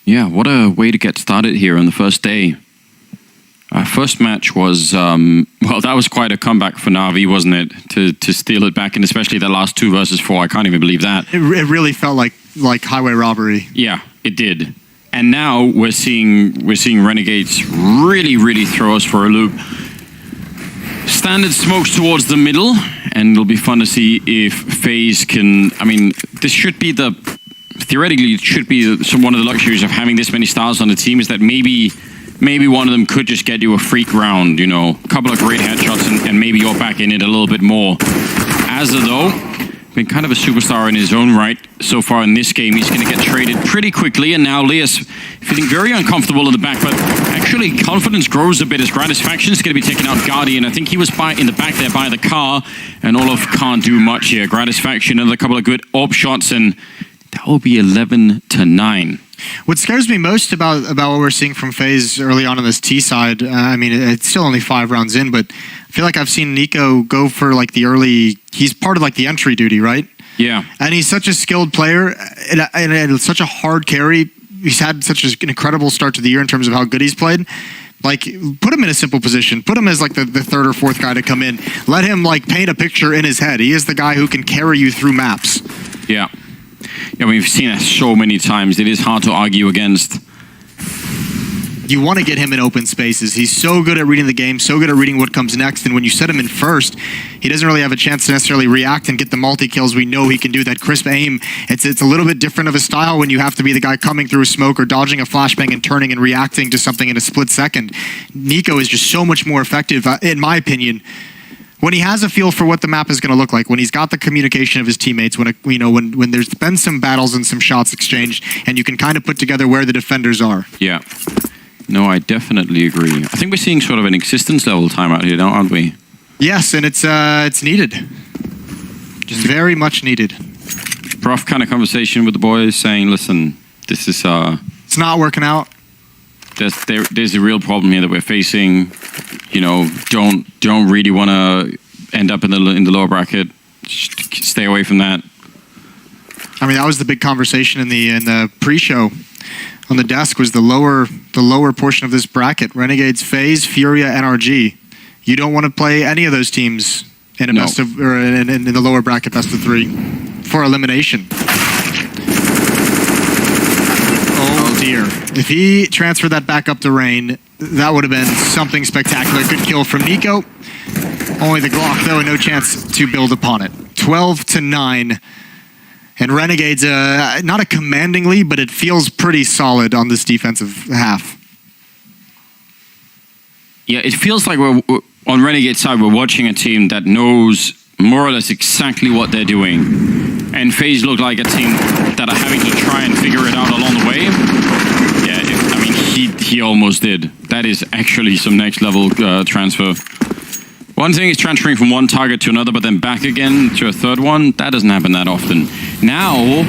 Yeah, what a way to get started here on the first day. Our first match was, well, that was quite a comeback for Na'Vi, wasn't it? To steal it back, and especially the last 2 versus 4. I can't even believe that. It really felt like highway robbery. Yeah, it did. And now we're seeing Renegades really throw us for a loop. Standard smokes towards the middle, and it'll be fun to see if FaZe can. I mean, this should be theoretically, it should be one of the luxuries of having this many stars on the team, is that maybe one of them could just get you a freak round, you know, a couple of great headshots, and maybe you're back in it a little bit more. Azza, though, been kind of a superstar in his own right so far in this game. He's going to get traded pretty quickly, and now Leas feeling very uncomfortable in the back, but actually confidence grows a bit as Gratisfaction is going to be taking out Guardian. I think he was in the back there by the car, and Olaf can't do much here. Gratisfaction, another couple of good AWP shots, and that will be 11-9. What scares me most about what we're seeing from FaZe early on this T side, I mean, it's still only 5 rounds in, but I feel like I've seen Nico go for like the early, he's part of like the entry duty, right? Yeah. And he's such a skilled player and such a hard carry. He's had such an incredible start to the year in terms of how good he's played. Like, put him in a simple position. Put him as like the third or fourth guy to come in. Let him like paint a picture in his head. He is the guy who can carry you through maps. Yeah. Yeah, we've seen that so many times. It is hard to argue against. You want to get him in open spaces. He's so good at reading the game, so good at reading what comes next, and when you set him in first, he doesn't really have a chance to necessarily react and get the multi-kills. We know he can do that crisp aim. It's a little bit different of a style when you have to be the guy coming through a smoke or dodging a flashbang and turning and reacting to something in a split second. Nico is just so much more effective, in my opinion, when he has a feel for what the map is going to look like, when he's got the communication of his teammates, when there's been some battles and some shots exchanged, and you can kind of put together where the defenders are. Yeah. No, I definitely agree. I think we're seeing sort of an existence level timeout here, aren't we? Yes, and it's needed. Just very much needed. Rough kind of conversation with the boys saying, listen, this is... it's not working out. There's a real problem here that we're facing. You know, don't really want to end up in the lower bracket. Just stay away from that. I mean, that was the big conversation in the pre-show. On the desk was the lower portion of this bracket: Renegades, FaZe, Furia, NRG. You don't want to play any of those teams in a best of, or in the lower bracket best of 3 for elimination. Oh dear! If he transferred that back up to Rain, that would have been something spectacular. Good kill from Nico. Only the Glock though, and no chance to build upon it. 12-9. And Renegades, not a commanding lead, but it feels pretty solid on this defensive half. Yeah, it feels like we're on Renegade side, we're watching a team that knows more or less exactly what they're doing. And FaZe look like a team that are having to try and figure it out along the way. Yeah, I mean, he almost did. That is actually some next level transfer. One thing is transferring from one target to another, but then back again to a third one. That doesn't happen that often. Now,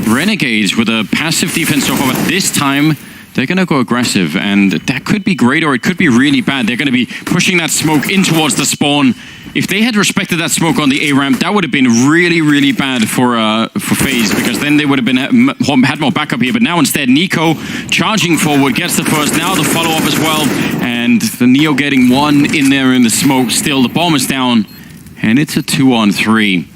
Renegades with a passive defense so far, but this time they're going to go aggressive, and that could be great or it could be really bad. They're going to be pushing that smoke in towards the spawn. If they had respected that smoke on the A ramp, that would have been really, really bad for FaZe, because then they would have been had more backup here. But now instead, Nico charging forward, gets the first, now the follow-up as well, and the Neo getting one in there in the smoke. Still, the bomb is down, and it's a 2-on-3.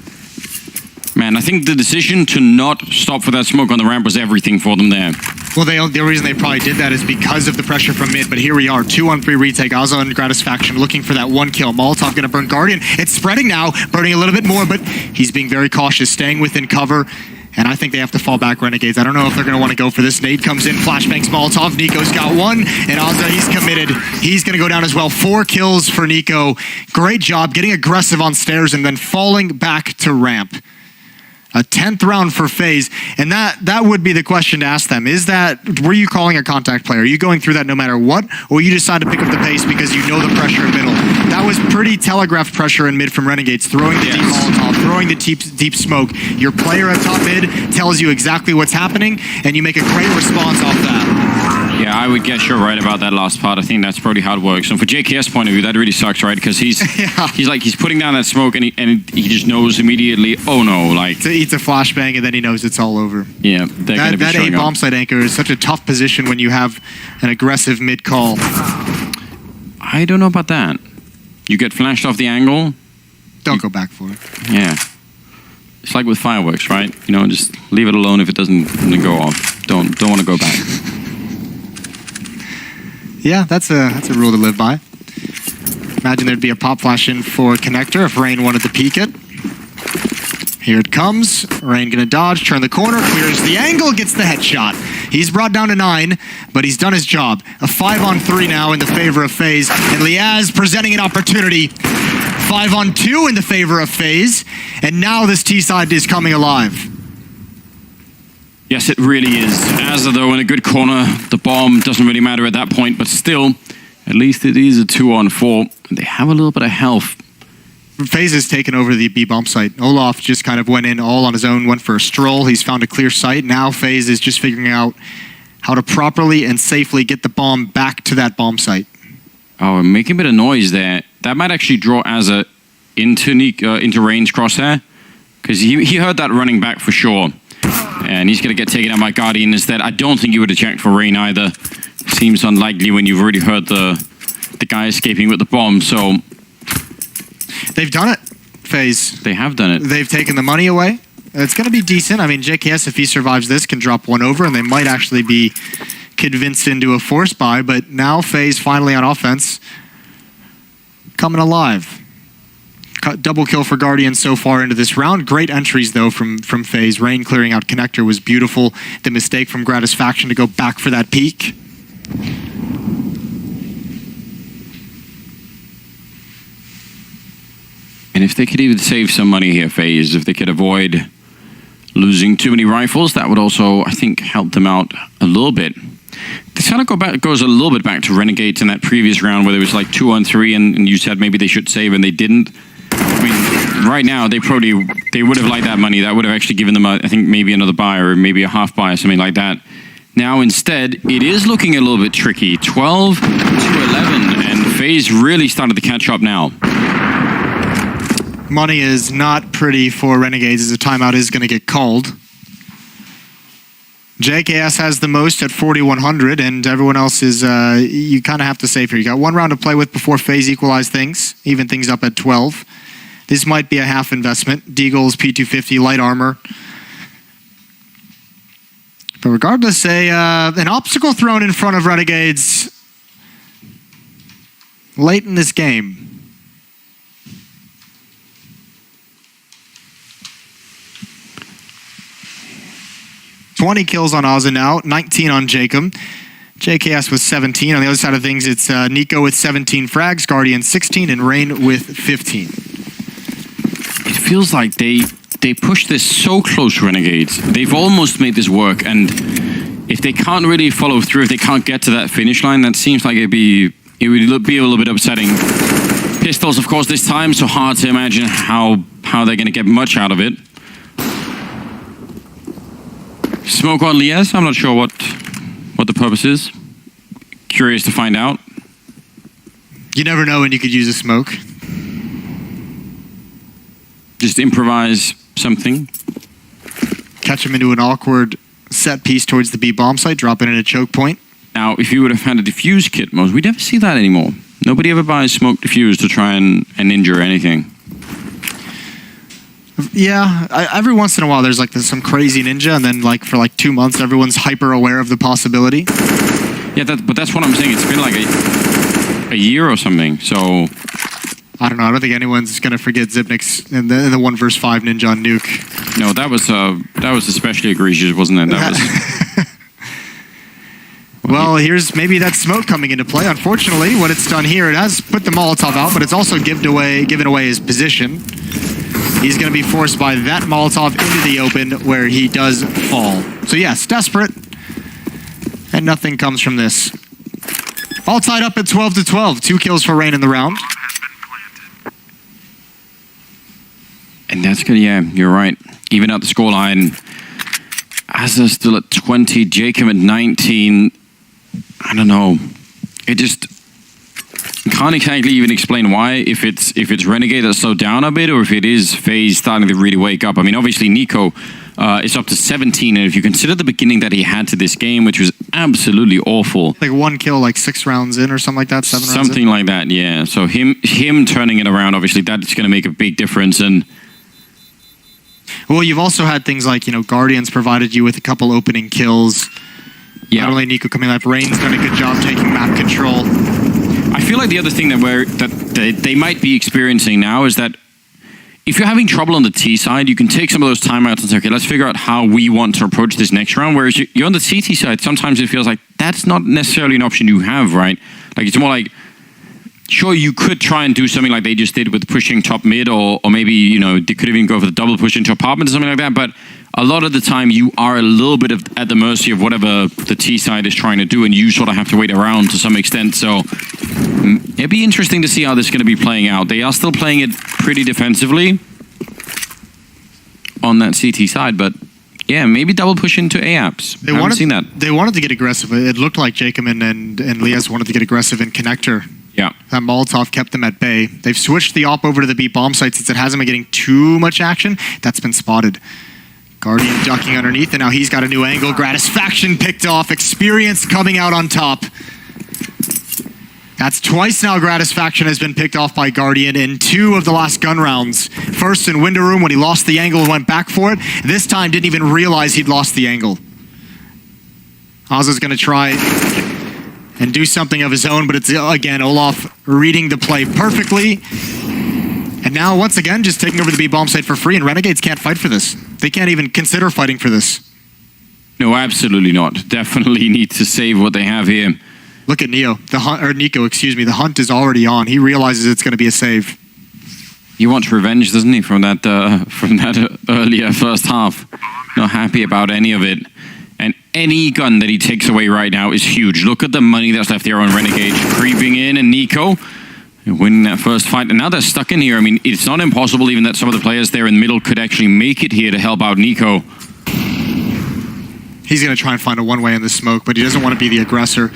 Man, I think the decision to not stop for that smoke on the ramp was everything for them there. Well, the reason they probably did that is because of the pressure from mid, but here we are, 2-on-3 retake. Ozza and Gratisfaction looking for that one kill. Molotov gonna burn Guardian. It's spreading now, burning a little bit more, but he's being very cautious, staying within cover, and I think they have to fall back, Renegades. I don't know if they're gonna want to go for this. Nade comes in, flashbangs Molotov. Nico's got one, and Ozza, he's committed. He's gonna go down as well. 4 kills for Nico. Great job, getting aggressive on stairs and then falling back to ramp. A 10th round for FaZe, and that would be the question to ask them. Were you calling a contact player? Are you going through that no matter what, or you decide to pick up the pace because you know the pressure in middle? That was pretty telegraphed pressure in mid from Renegades, throwing the deep Molotov, throwing the deep smoke. Your player at top mid tells you exactly what's happening, and you make a great response off that. Yeah, I would guess you're right about that last part. I think that's probably how it works. And for JKS' point of view, that really sucks, right? Because he's he's putting down that smoke, and he just knows immediately, oh no, like... So he eats a flashbang, and then he knows it's all over. Yeah, they're going to be that showing A bomb site anchor is such a tough position when you have an aggressive mid call. I don't know about that. You get flashed off the angle. Don't go back for it. Yeah. It's like with fireworks, right? You know, just leave it alone if it doesn't go off. Don't want to go back. Yeah, that's a rule to live by. Imagine there'd be a pop flash in for Connector if Rain wanted to peek it. Here it comes. Rain gonna dodge, turn the corner, clears the angle, gets the headshot. He's brought down to 9, but he's done his job. A 5-on-3 now in the favor of FaZe, and Liaz presenting an opportunity. 5-on-2 in the favor of FaZe, and now this T side is coming alive. Yes, it really is. As though in a good corner, the bomb doesn't really matter at that point, but still, at least it is a 2-on-4. They have a little bit of health. FaZe has taken over the B bomb site. Olaf just kind of went in all on his own, went for a stroll. He's found a clear site. Now FaZe is just figuring out how to properly and safely get the bomb back to that bomb site. Oh, and making a bit of noise there. That might actually draw Azza into Rain's crosshair, because he heard that running back for sure. And he's going to get taken out by Guardian instead. I don't think he would have checked for Rain either. Seems unlikely when you've already heard the guy escaping with the bomb, so... They've done it, FaZe. They have done it. They've taken the money away. It's going to be decent. I mean, JKS, if he survives this, can drop one over, and they might actually be convinced into a force buy, but now FaZe finally on offense, coming alive. Double kill for Guardian so far into this round. Great entries, though, from FaZe. Rain clearing out Connector was beautiful. The mistake from Gratisfaction to go back for that peak. And if they could even save some money here, FaZe, if they could avoid losing too many rifles, that would also, I think, help them out a little bit. This kind of goes a little bit back to Renegades in that previous round where there was like 2-on-3 and you said maybe they should save and they didn't. I mean, right now, they would have liked that money. That would have actually given them, I think, maybe another buy or maybe a half buy or something like that. Now, instead, it is looking a little bit tricky. 12 to 11, and FaZe really started to catch up now. Money is not pretty for Renegades as a timeout is going to get called. JKS has the most at 4,100, and everyone else is, you kind of have to save here. You got one round to play with before FaZe equalize things, even things up at 12. This might be a half investment. Deagle's P250, light armor. But regardless, an obstacle thrown in front of Renegades late in this game. $20 kills on Ozza now, 19 on Jacob. JKS with 17. On the other side of things, it's Nico with 17 frags, Guardian 16, and Rain with 15. it feels like they push this so close, Renegades. They've almost made this work, and if they can't really follow through, if they can't get to that finish line, that seems like it would be a little bit upsetting. Pistols, of course, this time, so hard to imagine how they're going to get much out of it. Smoke on Lies, I'm not sure what the purpose is. Curious to find out. You never know when you could use a smoke. Just improvise something. Catch him into an awkward set piece towards the B bomb site, drop it in a choke point. Now, if you would have had a diffuse kit mode, we never see that anymore. Nobody ever buys smoke diffuse to try and injure anything. Yeah, every once in a while there's like some crazy ninja, and then like for like 2 months everyone's hyper aware of the possibility. Yeah, but that's what I'm saying. It's been like a year or something, so... I don't know. I don't think anyone's going to forget Zipnik's in the 1 vs 5 ninja on Nuke. No, that was especially egregious, wasn't it? That was... Well, here's maybe that smoke coming into play. Unfortunately, what it's done here, it has put the Molotov out, but it's also given away his position. He's going to be forced by that Molotov into the open where he does fall. So yes, desperate. And nothing comes from this. All tied up at 12-12. 2 kills for Rain in the round. And that's good, yeah, you're right. Even at the scoreline, Azza still at 20, Jacob at 19. I don't know. It just can't exactly even explain why. If it's Renegade that's slowed down a bit, or if it is Faze starting to really wake up. I mean, obviously Nico is up to 17, and if you consider the beginning that he had to this game, which was absolutely awful. Like 1 kill, like 6 rounds in, or something like that. 7 rounds in. Something like that, yeah. So him turning it around, obviously, that's going to make a big difference. And well, you've also had things like, Guardians provided you with a couple opening kills. Yeah. Not only Nico coming up, Rain's done a good job taking map control. I feel like the other thing that they might be experiencing now is that if you're having trouble on the T side, you can take some of those timeouts and say, okay, let's figure out how we want to approach this next round. Whereas you're on the CT side, sometimes it feels like that's not necessarily an option you have, right? Like it's more like, sure, you could try and do something like they just did with pushing top mid, or maybe, they could even go for the double push into apartment or something like that. But a lot of the time, you are a little bit at the mercy of whatever the T side is trying to do, and you sort of have to wait around to some extent. So it'd be interesting to see how this is going to be playing out. They are still playing it pretty defensively on that CT side, but yeah, maybe double push into A-apps. I haven't seen that. They wanted to get aggressive. It looked like Jacob and Lias wanted to get aggressive in connector. Yeah. That Molotov kept them at bay. They've switched the op over to the B bomb site since it hasn't been getting too much action. That's been spotted. Guardian ducking underneath, and now he's got a new angle. Gratisfaction picked off. Experience coming out on top. That's twice now Gratisfaction has been picked off by Guardian in 2 of the last gun rounds. First in window room when he lost the angle and went back for it. This time didn't even realize he'd lost the angle. Ozza's going to try and do something of his own, but it's, again, Olaf reading the play perfectly. And now, once again, just taking over the B bomb site for free, and Renegades can't fight for this. They can't even consider fighting for this. No, absolutely not. Definitely need to save what they have here. Look at Nico, the hunt is already on. He realizes it's going to be a save. He wants revenge, doesn't he, from that earlier first half. Not happy about any of it. And any gun that he takes away right now is huge. Look at the money that's left there on Renegades. Creeping in, and Nico winning that first fight. And now they're stuck in here. I mean, it's not impossible even that some of the players there in the middle could actually make it here to help out Nico. He's going to try and find a one-way in the smoke, but he doesn't want to be the aggressor.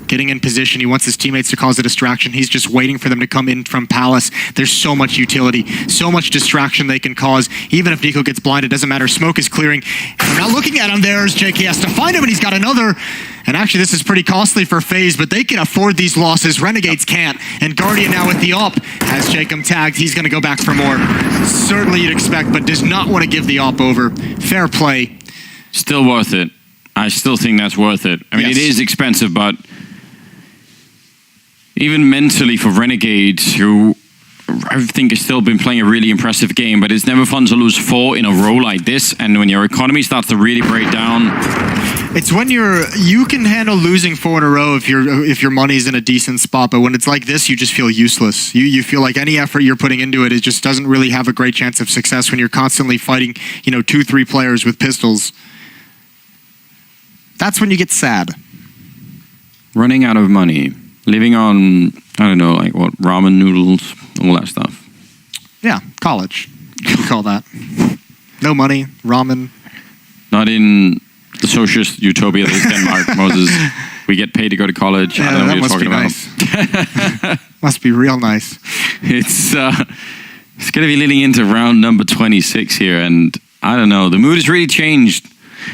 Getting in position, he wants his teammates to cause a distraction. He's just waiting for them to come in from Palace. There's so much utility, so much distraction they can cause. Even if Nico gets blind, it doesn't matter. Smoke is clearing. We're not looking at him. There's Jake. He has to find him, and he's got another. And actually, this is pretty costly for FaZe, but they can afford these losses. Renegades can't. And Guardian now with the op has Jacob tagged. He's going to go back for more. Certainly you'd expect, but does not want to give the op over. Fair play. Still worth it. I still think that's worth it. I mean, yes. It is expensive, but even mentally for Renegades, who I think has still been playing a really impressive game, but it's never fun to lose 4 in a row like this. And when your economy starts to really break down, It's when you can handle losing 4 in a row if your money's in a decent spot, but when it's like this, you just feel useless. You feel like any effort you're putting into it just doesn't really have a great chance of success when you're constantly fighting, 2-3 players with pistols. That's when you get sad. Running out of money, living on, I don't know, like what, ramen noodles, all that stuff. Yeah, college. You call that. No money, ramen. Not in the socialist utopia that is Denmark, Moses. We get paid to go to college. Yeah, I don't know that what you're must talking be about. nice. Must be real nice. It's going to be leading into round number 26 here, and I don't know. The mood has really changed.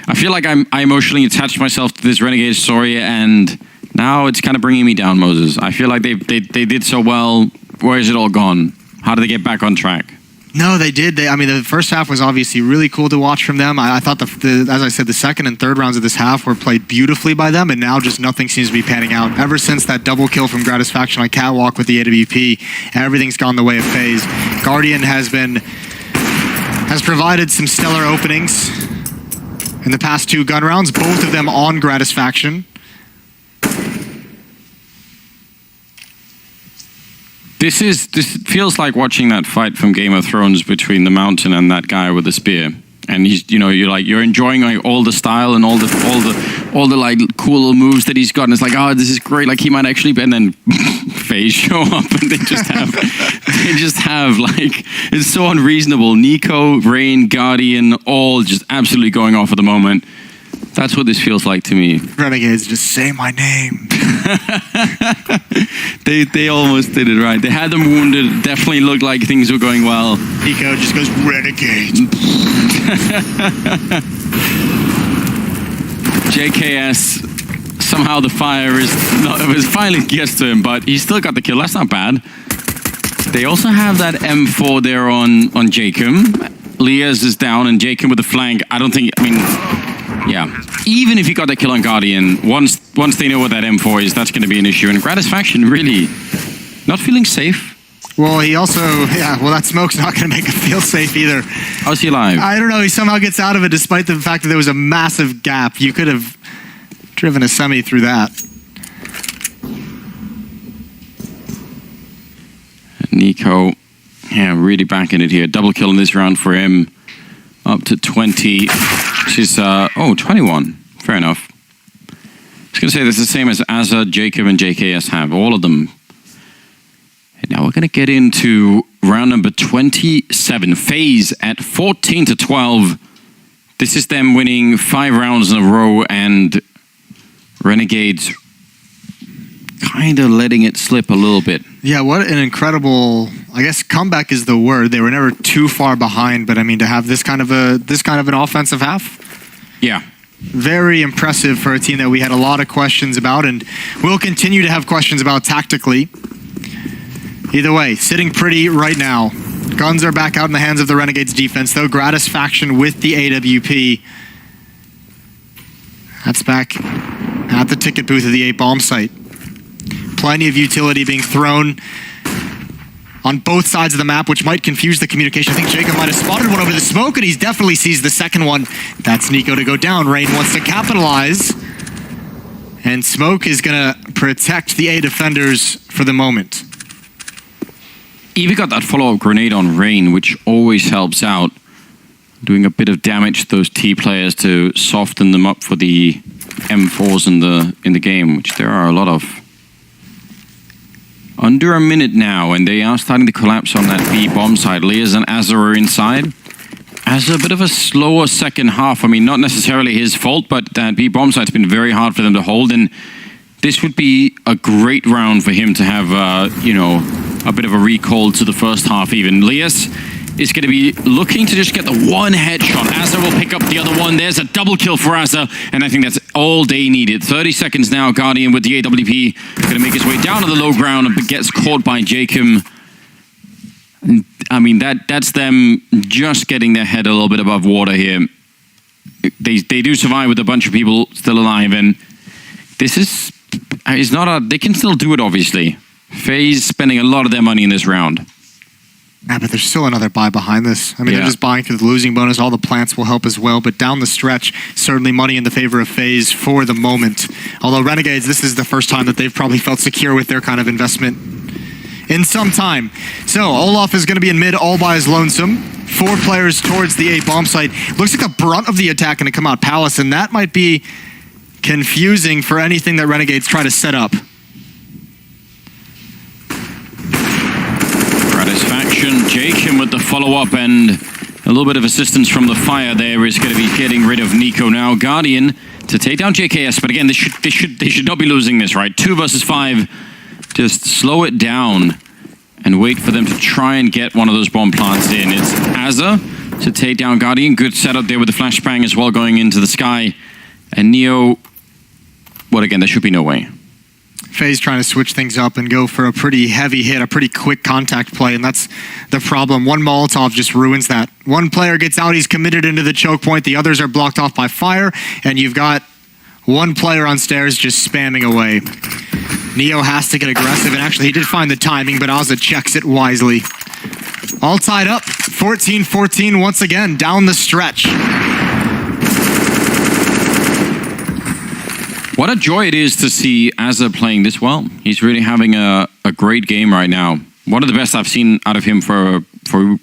I feel like I emotionally attached myself to this Renegade story, and now it's kind of bringing me down, Moses. I feel like they did so well. Where is it all gone? How did they get back on track? No, they did. The first half was obviously really cool to watch from them. I thought, as I said, the second and third rounds of this half were played beautifully by them, and now just nothing seems to be panning out. Ever since that double kill from Gratisfaction on Catwalk with the AWP, everything's gone the way of Faze. Guardian has provided some stellar openings in the past 2 gun rounds, both of them on Gratisfaction. This feels like watching that fight from Game of Thrones between the Mountain and that guy with the spear. And he's, you're enjoying like all the style and all the like cool little moves that he's got. And it's like, oh, this is great. Like he might actually be, and then Faze show up and they just have like, it's so unreasonable. Nico, Rain, Guardian, all just absolutely going off at the moment. That's what this feels like to me. Renegades, just say my name. They almost did it right. They had them wounded. Definitely looked like things were going well. Nico just goes, Renegades. JKS, somehow the fire was finally gets to him, but he still got the kill. That's not bad. They also have that M4 there on Jacob. Lias is down and Jacob with the flank. Yeah. Even if he got that kill on Guardian, once they know what that M4 is, that's going to be an issue. And Gratisfaction really not feeling safe. Well, that smoke's not going to make him feel safe either. How's he alive? I don't know. He somehow gets out of it despite the fact that there was a massive gap. You could have driven a semi through that. Nico, really backing it here. Double kill in this round for him. Up to 20. Which is, 21. Fair enough. I was going to say that's the same as Azza, Jacob, and JKS have. All of them. And now we're going to get into round number 27. Faze at 14-12. This is them winning 5 rounds in a row, and Renegades kind of letting it slip a little bit. Yeah, what an incredible, I guess comeback is the word. They were never too far behind, but I mean to have this kind of an offensive half. Yeah. Very impressive for a team that we had a lot of questions about and will continue to have questions about tactically. Either way, sitting pretty right now. Guns are back out in the hands of the Renegades defense, though. Gratisfaction with the AWP. That's back at the ticket booth of the 8 bomb site. Plenty of utility being thrown on both sides of the map, which might confuse the communication. I think Jacob might have spotted one over the smoke, and he definitely sees the second one. That's Nico to go down. Rain wants to capitalize. And Smoke is going to protect the A defenders for the moment. Even got that follow-up grenade on Rain, which always helps out. Doing a bit of damage to those T players to soften them up for the M4s in the game, which there are a lot of. Under a minute now, and they are starting to collapse on that B bomb side. Lias and Azza are inside. Azza, a bit of a slower second half. I mean, not necessarily his fault, but that B bomb side's been very hard for them to hold, and this would be a great round for him to have, a bit of a recall to the first half even. Lias is going to be looking to just get the one headshot. Azza will pick up the other one. There's a double kill for Azza, and I think that's all they needed. 30 seconds now. Guardian with the AWP going to make his way down to the low ground and gets caught by Jacob. I mean, that's them just getting their head a little bit above water here. They do survive with a bunch of people still alive, and this is not they can still do it, obviously. FaZe spending a lot of their money in this round. Yeah, but there's still another buy behind this. I mean, they're just buying through the losing bonus. All the plants will help as well. But down the stretch, certainly money in the favor of Faze for the moment. Although Renegades, this is the first time that they've probably felt secure with their kind of investment in some time. So Olaf is going to be in mid all by his lonesome. 4 players towards the A bomb site. Looks like the brunt of the attack going to come out Palace, and that might be confusing for anything that Renegades try to set up. Satisfaction, Jacob with the follow-up, and a little bit of assistance from the fire there is going to be getting rid of Nico now. Guardian to take down JKS, but again, they should not be losing this, right? 2 versus 5. Just slow it down and wait for them to try and get one of those bomb plants in. It's Azza to take down Guardian. Good setup there with the flashbang as well going into the sky. And Neo, well, again, there should be no way. Faze trying to switch things up and go for a pretty heavy hit, a pretty quick contact play, and that's the problem. One Molotov just ruins that. One player gets out, he's committed into the choke point, the others are blocked off by fire, and you've got one player on stairs just spamming away. Neo has to get aggressive, and actually he did find the timing, but Azza checks it wisely. All tied up, 14-14 once again, down the stretch. What a joy it is to see Azza playing this well. He's really having a great game right now. One of the best I've seen out of him for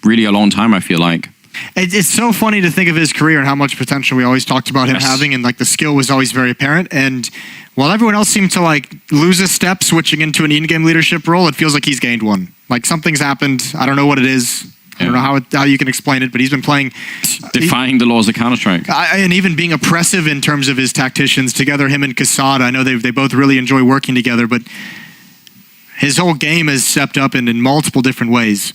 really a long time, I feel like. It's so funny to think of his career and how much potential we always talked about him having, and like the skill was always very apparent. And while everyone else seemed to like lose a step switching into an in-game leadership role, it feels like he's gained one. Like something's happened. I don't know what it is. I don't know how you can explain it, but he's been playing... Defying the laws of Counter-Strike. And even being oppressive in terms of his tacticians. Together, him and Kassad, I know they both really enjoy working together, but his whole game has stepped up in multiple different ways.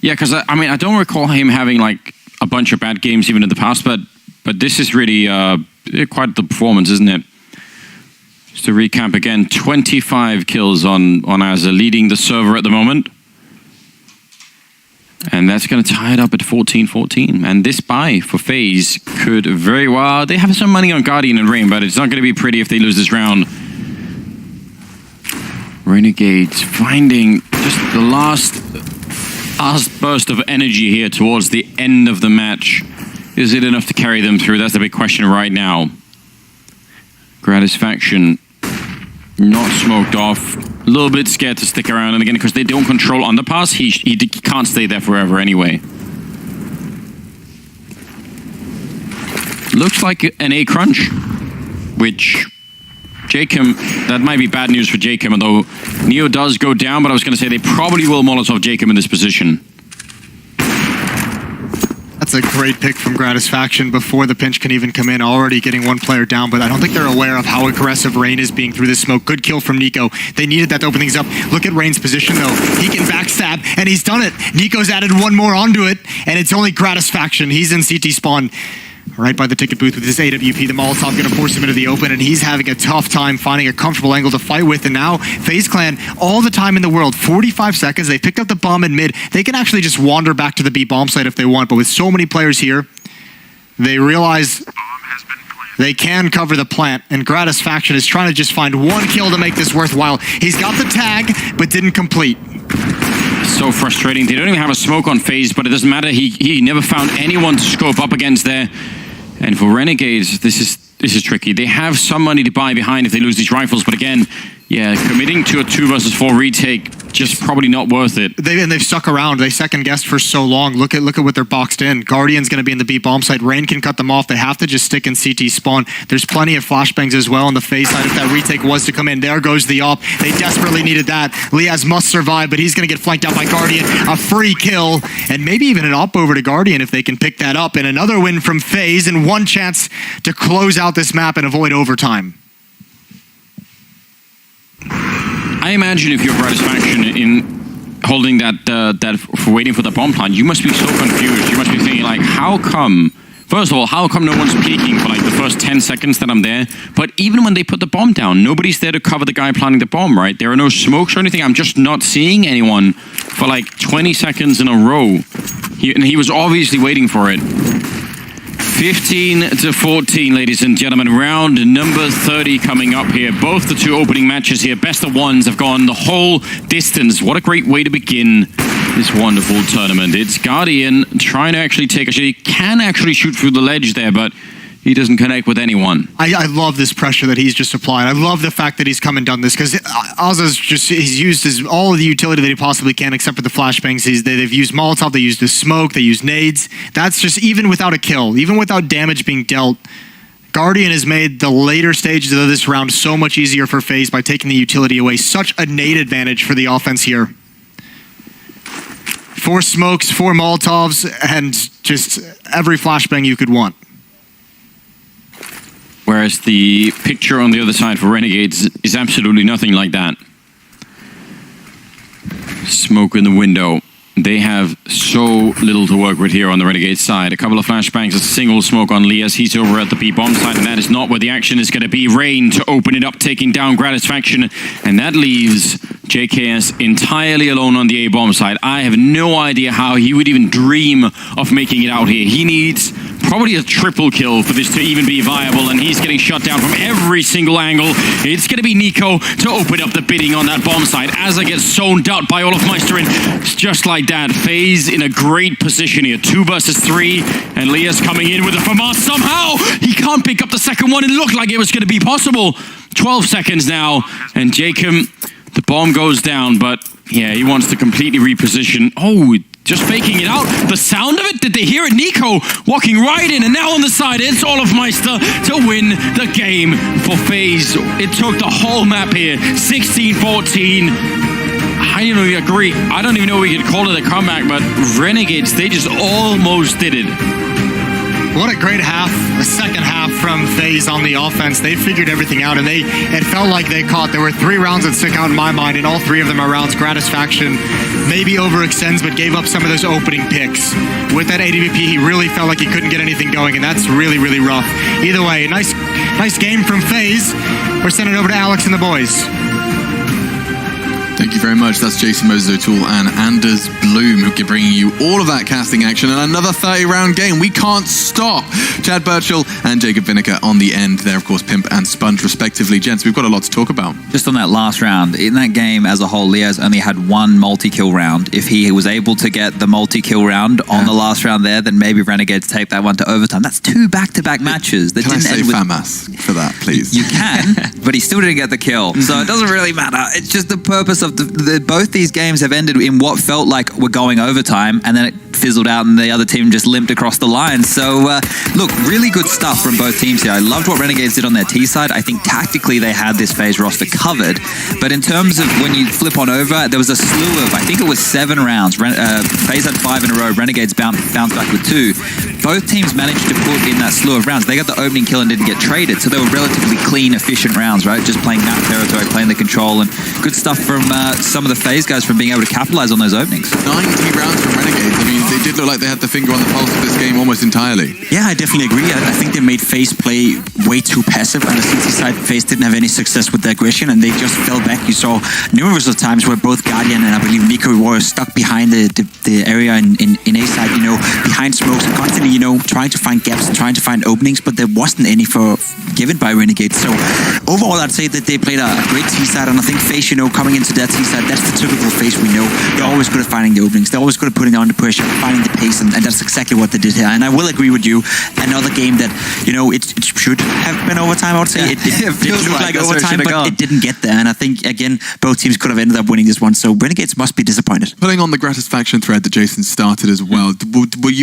Yeah, because I mean, I don't recall him having like a bunch of bad games even in the past, but this is really quite the performance, isn't it? Just to recap again, 25 kills on Azza, leading the server at the moment. And that's going to tie it up at 14-14. And this buy for FaZe could very well... They have some money on Guardian and Rain, but it's not going to be pretty if they lose this round. Renegades finding just the last burst of energy here towards the end of the match. Is it enough to carry them through? That's the big question right now. Gratisfaction not smoked off. A little bit scared to stick around, and again, because they don't control underpass, he can't stay there forever anyway. Looks like an A crunch, which Jacob, that might be bad news for Jacob, although Neo does go down, but I was going to say they probably will Molotov Jacob in this position. That's a great pick from Gratisfaction before the pinch can even come in, already getting one player down, but I don't think they're aware of how aggressive Rain is being through this smoke. Good kill from Nico. They needed that to open things up. Look at Rain's position, though. He can backstab, and he's done it. Nico's added one more onto it, and it's only Gratisfaction. He's in CT spawn. Right by the ticket booth with his AWP, the Molotov going to force him into the open, and he's having a tough time finding a comfortable angle to fight with. And now FaZe Clan, all the time in the world, 45 seconds, they picked up the bomb in mid. They can actually just wander back to the B bomb site if they want, but with so many players here, they realize they can cover the plant, and Gratisfaction is trying to just find one kill to make this worthwhile. He's got the tag, but didn't complete. So frustrating. They don't even have a smoke on FaZe, but it doesn't matter. He never found anyone to scope up against there. And for Renegades, this is tricky. They have some money to buy behind if they lose these rifles, but again, yeah, committing to a 2 versus 4 retake, just probably not worth it. They've stuck around. They second-guessed for so long. Look at what they're boxed in. Guardian's going to be in the B bomb site. Rain can cut them off. They have to just stick in CT spawn. There's plenty of flashbangs as well on the FaZe side if that retake was to come in. There goes the op. They desperately needed that. Liaz must survive, but he's going to get flanked out by Guardian. A free kill, and maybe even an op over to Guardian if they can pick that up. And another win from FaZe, and one chance to close out this map and avoid overtime. I imagine if you're Gratisfaction in holding that for waiting for the bomb plant, you must be so confused. You must be thinking like, how come? First of all, how come no one's peeking for like the first 10 seconds that I'm there? But even when they put the bomb down, nobody's there to cover the guy planting the bomb, right? There are no smokes or anything. I'm just not seeing anyone for like 20 seconds in a row. He was obviously waiting for it. 15-14, ladies and gentlemen. Round number 30 coming up here. Both the two opening matches here, best of ones, have gone the whole distance. What a great way to begin this wonderful tournament. It's Guardian trying to actually take a shot. He can actually shoot through the ledge there, but he doesn't connect with anyone. I love this pressure that he's just applied. I love the fact that he's come and done this, because he's used all of the utility that he possibly can, except for the flashbangs. They've used Molotov, they used the smoke, they used nades. That's just, even without a kill, even without damage being dealt, Guardian has made the later stages of this round so much easier for FaZe by taking the utility away. Such a nade advantage for the offense here. 4 smokes, 4 Molotovs, and just every flashbang you could want. Whereas the picture on the other side for Renegades is absolutely nothing like that. Smoke in the window. They have so little to work with here on the Renegades side. A couple of flashbangs, a single smoke on Lias. He's over at the B-bomb side, and that is not where the action is going to be. Rain to open it up, taking down Gratisfaction, and that leaves JKS entirely alone on the A-bomb side. I have no idea how he would even dream of making it out here. He needs probably a triple kill for this to even be viable, and he's getting shut down from every single angle. It's going to be Nico to open up the bidding on that bomb side. Azza gets zoned out by Olaf Meisterin. Just like that, FaZe in a great position here. 2 versus 3, and Lias coming in with a FAMAS. Somehow he can't pick up the second one. It looked like it was going to be possible. 12 seconds now, and Jacob, the bomb goes down, but yeah, he wants to completely reposition. Oh, just faking it out. The sound of it, did they hear it? Nico walking right in, and now on the side, it's Olaf Meister to win the game for FaZe. It took the whole map here, 16-14. I don't even agree. I don't even know if we could call it a comeback, but Renegades, they just almost did it. What a great half, a second half from FaZe on the offense. They figured everything out, and it felt like they caught. There were 3 rounds that stick out in my mind, and all 3 of them are rounds Gratisfaction maybe overextends, but gave up some of those opening picks. With that ADVP, he really felt like he couldn't get anything going, and that's really, really rough. Either way, nice game from FaZe. We're sending it over to Alex and the boys. Thank you very much. That's Jason Moses O'Toole and Anders Bloom, who are bringing you all of that casting action and another 30-round game. We can't stop. Chad Birchall and Jacob Vinegar on the end there, of course, Pimp and Sponge, respectively. Gents, we've got a lot to talk about. Just on that last round, in that game as a whole, Lias only had 1 multi-kill round. If he was able to get the multi-kill round on the last round there, then maybe Renegades take that one to overtime. That's 2 back-to-back matches. That Can I didn't say end with... FAMAS for that, please? You can, but he still didn't get the kill. So it doesn't really matter. It's just the purpose of both these games have ended in what felt like we're going overtime, and then it fizzled out and the other team just limped across the line. So look, really good stuff from both teams here. I loved what Renegades did on their T side. I think tactically they had this FaZe roster covered, but in terms of when you flip on over, there was a slew of, I think it was 7 rounds. FaZe had 5 in a row. Renegades bounced back with 2. Both teams managed to put in that slew of rounds. They got the opening kill and didn't get traded, so they were relatively clean, efficient rounds, right? Just playing map territory, playing the control, and good stuff from some of the FaZe guys from being able to capitalize on those openings. 90 rounds from Renegades. I mean, they did look like they had the finger on the pulse of this game almost entirely. Yeah, I definitely agree. I think they made FaZe play way too passive. On the CT side, FaZe didn't have any success with the aggression, and they just fell back. You saw numerous of times where both Guardian and I believe Nico were stuck behind the area in A side, behind smokes, and constantly, trying to find gaps, trying to find openings, but there wasn't any given by Renegades. So overall, I'd say that they played a great T side, and I think FaZe, coming into that T side, that's the typical FaZe we know. They're always good at finding the openings. They're always good at putting on the pressure, finding the pace, and that's exactly what they did here. And I will agree with you. Another game that, it should have been overtime, I would say. It feels like overtime, but it didn't get there. And I think, again, both teams could have ended up winning this one. So Renegades must be disappointed. Pulling on the Gratisfaction thread that Jason started as well, were you